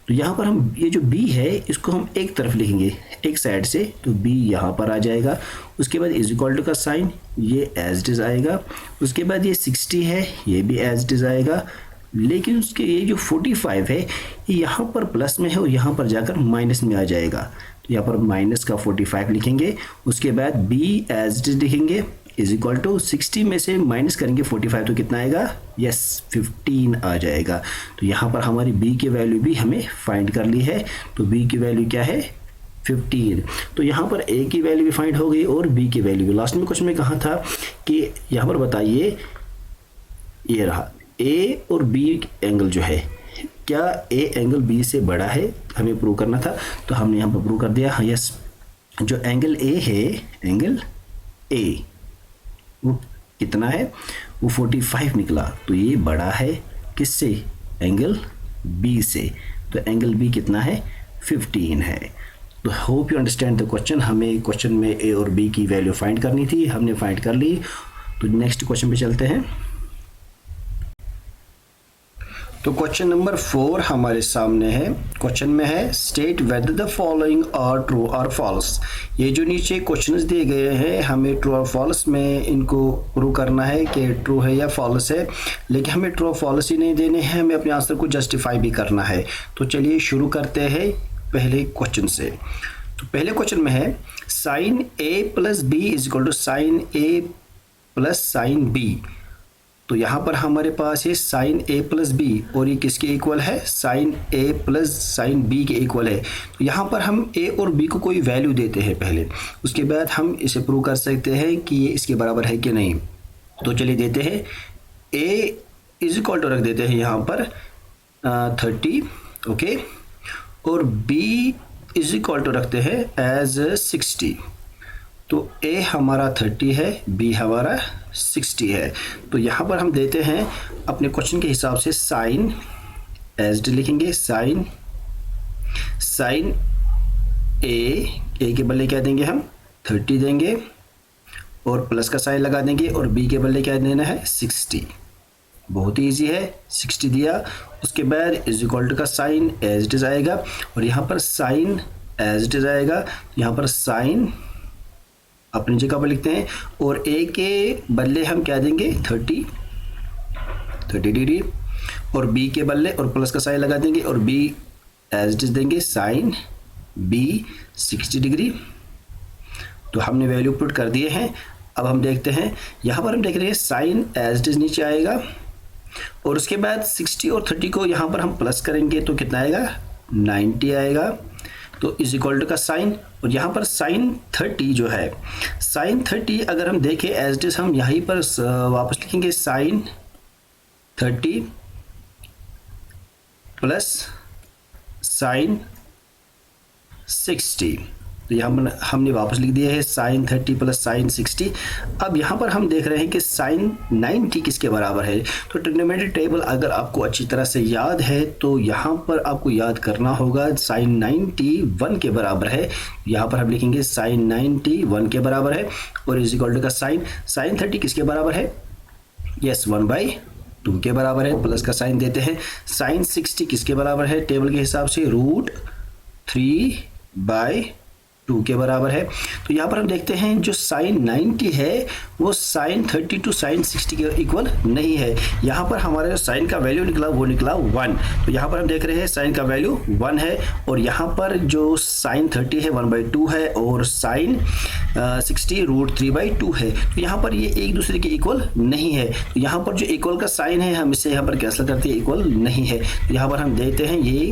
तो यहाँ पर हम ये जो b है इसको हम एक तरफ लिखेंगे एक साइड से, तो b यहाँ पर आ जाएगा। उसके बाद इज इक्वल टू का साइन ये एज इट इज आएगा। उसके बाद ये 60 है ये भी एज इट इज आएगा, लेकिन उसके ये जो 45 है ये यहाँ पर प्लस में है और यहाँ पर जाकर माइनस में आ जाएगा। तो यहाँ पर माइनस का 45 लिखेंगे। उसके बाद b एज इट इज लिखेंगे इज इक्वल टू 60 में से माइनस करेंगे 45 तो कितना आएगा, यस 15 आ जाएगा। तो यहाँ पर हमारी b की वैल्यू भी हमें फाइंड कर ली है। तो b की वैल्यू क्या है 15। तो यहाँ पर a की वैल्यू भी फाइंड हो गई और b की वैल्यू भी। लास्ट में कुछ में कहा था कि यहाँ पर बताइए, ये रहा a और b एंगल जो है, क्या a एंगल b से बड़ा है, हमें प्रूव करना था। तो हमने यहाँ पर प्रूव कर दिया, हाँ यस। जो एंगल a है, एंगल a वो कितना है, वो 45 निकला। तो ये बड़ा है किससे? एंगल बी से। तो एंगल बी कितना है? 15 है। तो hope you understand the question. हमें क्वेश्चन में ए और बी की वैल्यू फाइंड करनी थी, हमने फाइंड कर ली। तो नेक्स्ट क्वेश्चन पे चलते हैं। तो क्वेश्चन नंबर 4 हमारे सामने है। क्वेश्चन में है state whether the following are true और फॉल्स। ये जो नीचे क्वेश्चंस दिए गए हैं, हमें ट्रू और फॉल्स में इनको प्रूव करना है कि ट्रू है या फॉल्स है। लेकिन हमें ट्रू और फॉल्स ही नहीं देने हैं, हमें अपने आंसर को जस्टिफाई भी करना है। तो चलिए शुरू करते हैं पहले क्वेश्चन से। तो पहले क्वेश्चन में है sine A plus B is equal to sine A plus sine B. तो यहाँ पर हमारे पास है साइन ए प्लस बी और ये किसके इक्वल है? Sine A plus sine B के इक्वल है। तो यहाँ पर हम ए और बी को कोई वैल्यू देते हैं पहले, उसके बाद हम इसे प्रूव कर सकते हैं कि ये इसके बराबर है कि नहीं। तो चलिए देते हैं ए इज इक्वल टू रख देते हैं यहाँ पर 30, ओके, और बी इज इक्वल टू रखते हैं एज 60। तो ए हमारा 30 है, बी हमारा 60 है। तो यहाँ पर हम देते हैं अपने क्वेश्चन के हिसाब से साइन एज डी लिखेंगे। साइन ए के बदले क्या देंगे हम? 30 देंगे और प्लस का साइन लगा देंगे, और बी के बदले क्या देना है? 60। बहुत ही ईजी है। 60 दिया, उसके बाद इज इक्वल टू का साइन एज इट इज आएगा, और यहाँ पर साइन एज इट इज आएगा। यहाँ पर साइन अपनी जगह पर लिखते हैं, और ए के बदले हम क्या देंगे? 30 डिग्री, और बी के बदले और प्लस का साइन लगा देंगे, और बी एज इट इज देंगे साइन बी 60 डिग्री। तो हमने वैल्यू पुट कर दिए हैं। अब हम देखते हैं, यहाँ पर हम देख रहे हैं साइन एज इट इज नीचे आएगा, और उसके बाद 60 और 30 को यहाँ पर हम प्लस करेंगे तो कितना आएगा? 90 आएगा। तो इज इक्वल टू का साइन, और यहाँ पर साइन 30 जो है, साइन 30 अगर हम देखें एज इट इज, हम यहीं पर वापस लिखेंगे साइन 30 प्लस साइन 60। तो यहाँ पर हमने वापस लिख दिया है साइन 30 प्लस साइन 60। अब यहाँ पर हम देख रहे हैं कि साइन 90 किसके बराबर है। तो ट्रिग्नोमेट्री टेबल अगर आपको अच्छी तरह से याद है तो यहाँ पर आपको याद करना होगा साइन 90 1 के बराबर है। यहाँ पर हम लिखेंगे साइन 90 1 के बराबर है, और इज इक्वल टू का साइन 30 किसके बराबर है? यस, 1/2 के बराबर है। प्लस का साइन देते हैं। साइन 60 किसके बराबर है टेबल के हिसाब से? √3/2 के बराबर है। तो यहाँ पर हम देखते हैं जो साइन 90 है वो साइन 30 टू साइन 60 के इक्वल नहीं है। यहाँ पर हमारे साइन का वैल्यू निकला वो निकला 1। तो यहाँ पर हम देख रहे हैं साइन का वैल्यू 1 है, और यहाँ पर जो साइन 30 है 1/2 है, और साइन 60 √3/2 है। तो यहाँ पर ये एक दूसरे के इक्वल नहीं है। तो यहाँ पर जो इक्वल का साइन है हम इसे यहाँ पर कैंसिल करते हैं, इक्वल नहीं है। तो यहाँ पर हम देते हैं ये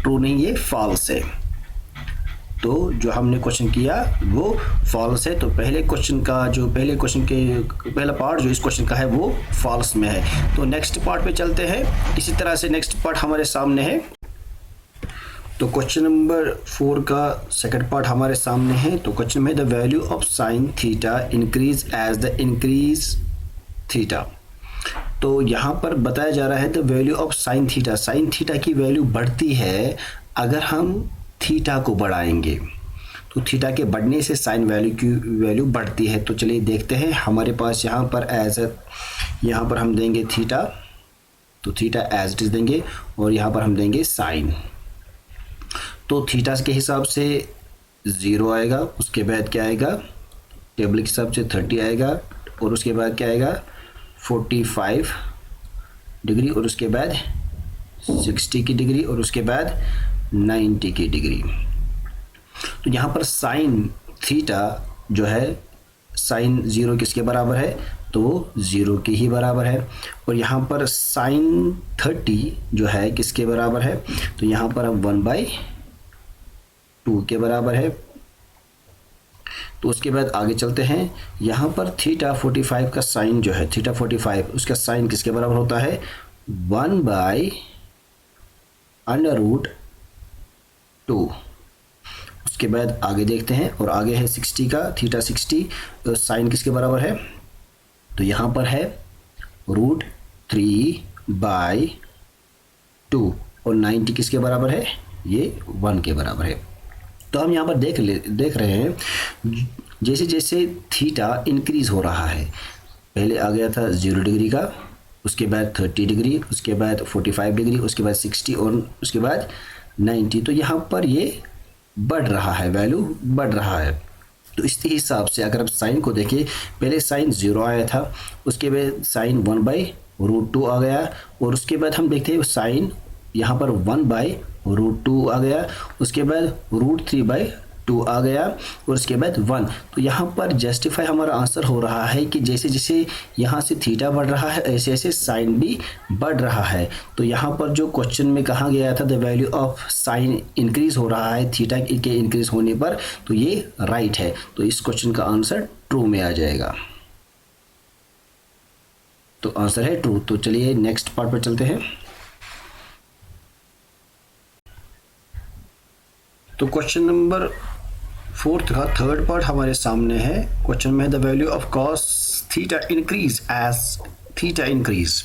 ट्रू नहीं, ये फॉल्स है। तो जो हमने क्वेश्चन किया वो फॉल्स है। तो पहले क्वेश्चन के पहला पार्ट जो इस क्वेश्चन का है वो फॉल्स में है। तो नेक्स्ट पार्ट पे चलते हैं। इसी तरह से नेक्स्ट पार्ट हमारे सामने है। तो क्वेश्चन नंबर 4 का सेकंड पार्ट हमारे सामने है। तो क्वेश्चन में the value of sine theta increase as the increase theta. तो यहाँ पर बताया जा रहा है the value of sine theta. Sine theta की वैल्यू बढ़ती है अगर हम थीटा को बढ़ाएंगे। तो थीटा के बढ़ने से साइन वैल्यू की वैल्यू बढ़ती है। तो चलिए देखते हैं। हमारे पास यहाँ पर हम देंगे थीटा, तो थीटा एज इट इज देंगे, और यहाँ पर हम देंगे साइन। तो थीटा के हिसाब से 0 आएगा, उसके बाद क्या आएगा? टेबल के हिसाब से 30 आएगा, और उसके बाद क्या आएगा? 45 डिग्री, और उसके बाद 60 की डिग्री, और उसके बाद 90 की डिग्री। तो यहाँ पर साइन थीटा जो है, साइन 0 किसके बराबर है? तो वो 0 के ही बराबर है। और यहाँ पर साइन 30 जो है किसके बराबर है? तो यहाँ पर हम 1/2 के बराबर है। तो उसके बाद आगे चलते हैं। यहाँ पर थीटा 45 का साइन जो है, थीटा 45 उसका साइन किसके बराबर होता है? 1/√2। उसके बाद आगे देखते हैं, और आगे है 60 का, थीटा 60 साइन किसके बराबर है? तो यहाँ पर है √3 बाई 2 और 90 किसके बराबर है, ये 1 के बराबर है। तो हम यहाँ पर देख रहे हैं जैसे जैसे थीटा इंक्रीज हो रहा है, पहले आ गया था 0 डिग्री का, उसके बाद 30 डिग्री, उसके बाद 45 डिग्री, उसके बाद 60 और उसके बाद 90, तो यहाँ पर ये बढ़ रहा है, वैल्यू बढ़ रहा है। तो इसी हिसाब से अगर आप साइन को देखें, पहले साइन 0 आया था, उसके बाद साइन 1/√2 आ गया, और उसके बाद हम देखते हैं साइन यहाँ पर 1/√2 आ गया, उसके बाद √3/2 आ गया, और उसके बाद 1। तो यहाँ पर जस्टिफाई हमारा आंसर हो रहा है कि जैसे जैसे यहाँ से थीटा बढ़ रहा है ऐसे ऐसे साइन भी बढ़ रहा है। तो यहाँ पर जो क्वेश्चन में कहा गया था the value of sign increase हो रहा है थीटा के इंक्रीज होने पर, तो ये राइट है। तो इस क्वेश्चन का आंसर ट्रू में आ जाएगा। तो आंसर है ट्रू। तो चलिए नेक्स्ट पार्ट पर चलते हैं। तो क्वेश्चन नंबर 4 का थर्ड पार्ट हमारे सामने है। क्वेश्चन में the value of cos theta increase as theta increase.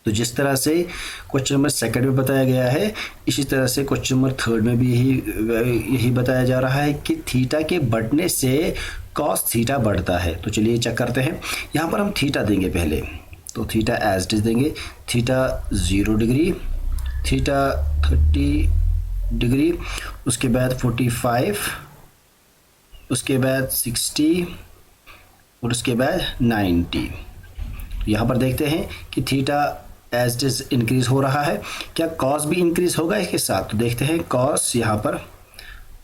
तो जिस तरह से क्वेश्चन नंबर 2 में बताया गया है, इसी तरह से क्वेश्चन नंबर 3 में भी यही बताया जा रहा है कि थीटा के बढ़ने से कॉस थीटा बढ़ता है। तो चलिए चेक करते हैं। यहाँ पर हम थीटा देंगे पहले, तो थीटा एज इट इज देंगे, थीटा 0 डिग्री, थीटा 30 डिग्री, उसके बाद 45, उसके बाद 60 और उसके बाद 90। यहाँ पर देखते हैं कि theta as it is increase हो रहा है, क्या कॉस भी इंक्रीज होगा इसके साथ? तो देखते हैं कॉस, यहाँ पर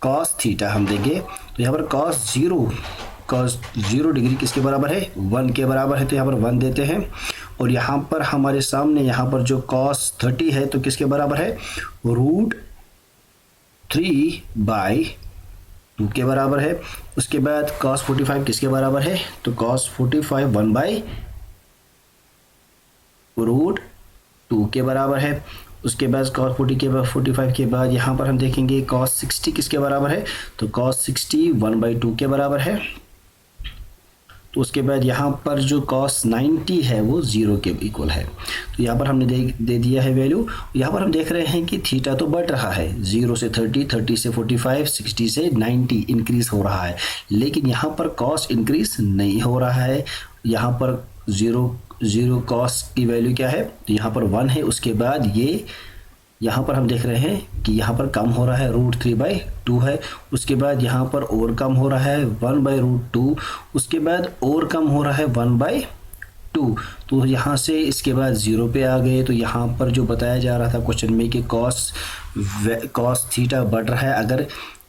कॉस थीटा हम देंगे, तो यहाँ पर कॉस 0 डिग्री किसके बराबर है, 1 के बराबर है, तो यहाँ पर 1 देते हैं। और यहाँ पर हमारे सामने यहाँ पर जो कॉस 30 है तो किसके बराबर है, √3/2 के बराबर है। उसके बाद cos 45 किसके बराबर है, तो cos 45 1/√2 के बराबर है। उसके बाद cos 45 के बाद यहाँ पर हम देखेंगे cos 60 किसके बराबर है, तो cos 60 1/2 के बराबर है। तो उसके बाद यहाँ पर जो cos 90 है वो 0 के इक्वल है। तो यहाँ पर हमने दे दिया है वैल्यू। यहाँ पर हम देख रहे हैं कि थीटा तो बढ़ रहा है, 0 से 30, 30 से 45, 60 से 90 इंक्रीज हो रहा है, लेकिन यहाँ पर cos इंक्रीज नहीं हो रहा है। यहाँ पर 0 cos की वैल्यू क्या है, तो यहाँ पर 1 है। उसके बाद ये यहाँ पर हम देख रहे हैं कि यहाँ पर कम हो रहा है, √3/2 है। उसके बाद यहाँ पर और कम हो रहा है 1/√2, उसके बाद और कम हो रहा है 1/2। तो यहाँ से इसके बाद 0 पे आ गए। तो यहाँ पर जो बताया जा रहा था क्वेश्चन में कि कॉस थीटा बढ़ रहा है, अगर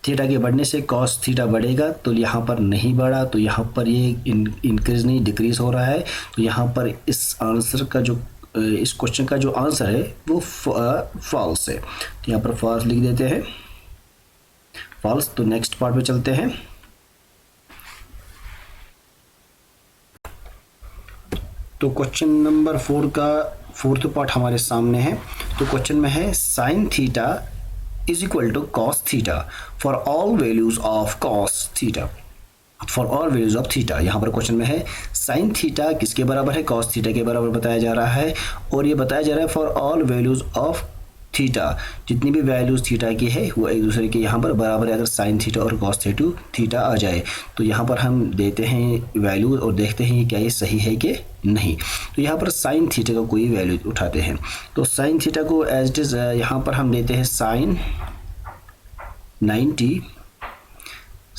थीटा के बढ़ने से कॉस थीटा बढ़ेगा, तो यहाँ पर नहीं बढ़ा, तो यहाँ पर ये इंक्रीज नहीं डिक्रीज हो रहा है। तो यहाँ पर इस आंसर का जो इस क्वेश्चन का जो आंसर है वो फॉल्स है। तो यहाँ पर फॉल्स लिख देते हैं, फॉल्स। तो नेक्स्ट पार्ट पे चलते हैं। तो क्वेश्चन नंबर 4 का 4th पार्ट हमारे सामने है। तो क्वेश्चन में है sine theta is equal to cos theta for all values of cos theta, for all values of theta. यहाँ पर क्वेश्चन में है साइन थीटा किसके बराबर है, कॉस थीटा के बराबर बताया जा रहा है। और ये बताया जा रहा है for all values of theta, जितनी भी वैल्यूज थीटा की है वो एक दूसरे के यहाँ पर बराबर है। अगर साइन थीटा और कॉस थीटा आ जाए, तो यहाँ पर हम देते हैं वैल्यू और देखते हैं क्या ये सही है कि नहीं। तो यहाँ पर साइन थीटा का कोई वैल्यू उठाते हैं। तो साइन थीटा को एज इट इज यहाँ पर हम देते हैं साइन 90।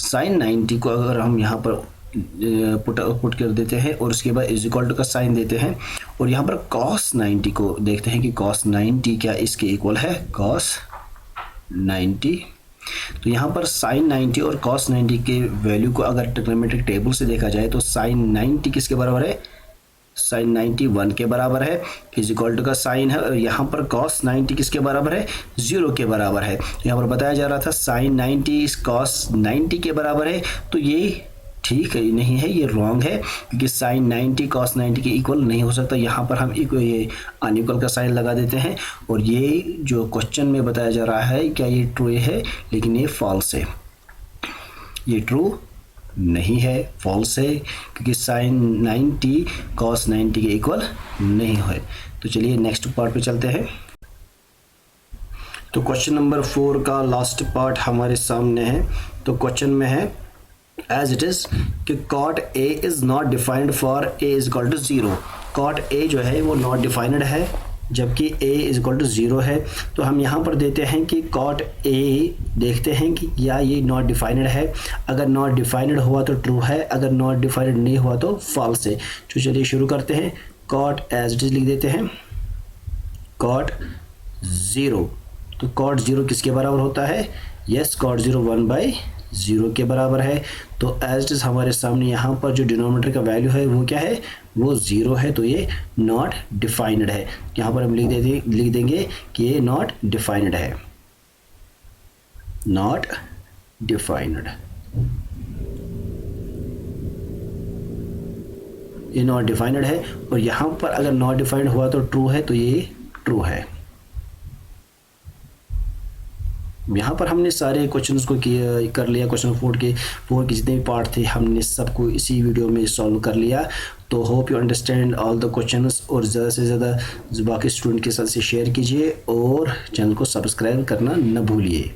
साइन 90 को अगर हम यहाँ पर पुट कर देते हैं और उसके बाद इज इक्वल टू का साइन देते हैं, और यहाँ पर cos 90 को देखते हैं कि cos 90 क्या इसके इक्वल है, cos 90। तो यहाँ पर साइन 90 और cos 90 के वैल्यू को अगर ट्रिग्नोमेट्रिक टेबल से देखा जाए, तो साइन 90 किसके बराबर है, साइन 90 1 के बराबर है, इज इक्वल टू का साइन है। और यहाँ पर cos 90 किसके बराबर है, 0 के बराबर है। यहाँ पर बताया जा रहा था साइन 90 cos 90 के बराबर है, तो ये ठीक है नहीं है, ये रॉन्ग है, क्योंकि साइन 90 cos 90 के इक्वल नहीं हो सकता। यहाँ पर हम ये अनइक्वल का साइन लगा देते हैं। और ये जो क्वेश्चन में बताया जा रहा है क्या ये ट्रू है, लेकिन ये फॉल्स है, ये ट्रू नहीं है, फॉल्स है, क्योंकि साइन 90 cos 90 के इक्वल नहीं है। तो चलिए नेक्स्ट पार्ट पे चलते हैं। तो क्वेश्चन नंबर 4 का लास्ट पार्ट हमारे सामने है। तो क्वेश्चन में है एज इट इज कि cot A is not defined for A is equal to 0। Cot A जो है वो नॉट डिफाइंड है जबकि a इज इक्वल टू 0 है। तो हम यहाँ पर देते हैं कि कॉट ए, देखते हैं कि या ये नॉट डिफाइंड है। अगर नॉट डिफाइंड हुआ तो ट्रू है, अगर नॉट डिफाइंड नहीं हुआ तो फॉल्स है। तो चलिए शुरू करते हैं। कॉट एज इट इज लिख देते हैं, कॉट 0। तो कॉट 0 किसके बराबर होता है? यस, कॉट 0 1/0 के बराबर है। तो एज इट इज हमारे सामने यहाँ पर जो डिनोमिनेटर का वैल्यू है वो क्या है? वो 0 है। तो ये नॉट डिफाइंड है। यहाँ पर हम लिख देंगे कि ये नॉट डिफाइंड है, नॉट डिफाइंड। ये नॉट डिफाइंड है और यहाँ पर अगर नॉट डिफाइंड हुआ तो ट्रू है, तो ये ट्रू है। यहाँ पर हमने सारे क्वेश्चंस को कर लिया। क्वेश्चन 4 के जितने भी पार्ट थे हमने सबको इसी वीडियो में सॉल्व कर लिया। तो hope you understand all the questions, और ज़्यादा से ज़्यादा बाकी स्टूडेंट के साथ से शेयर कीजिए और चैनल को सब्सक्राइब करना न भूलिए।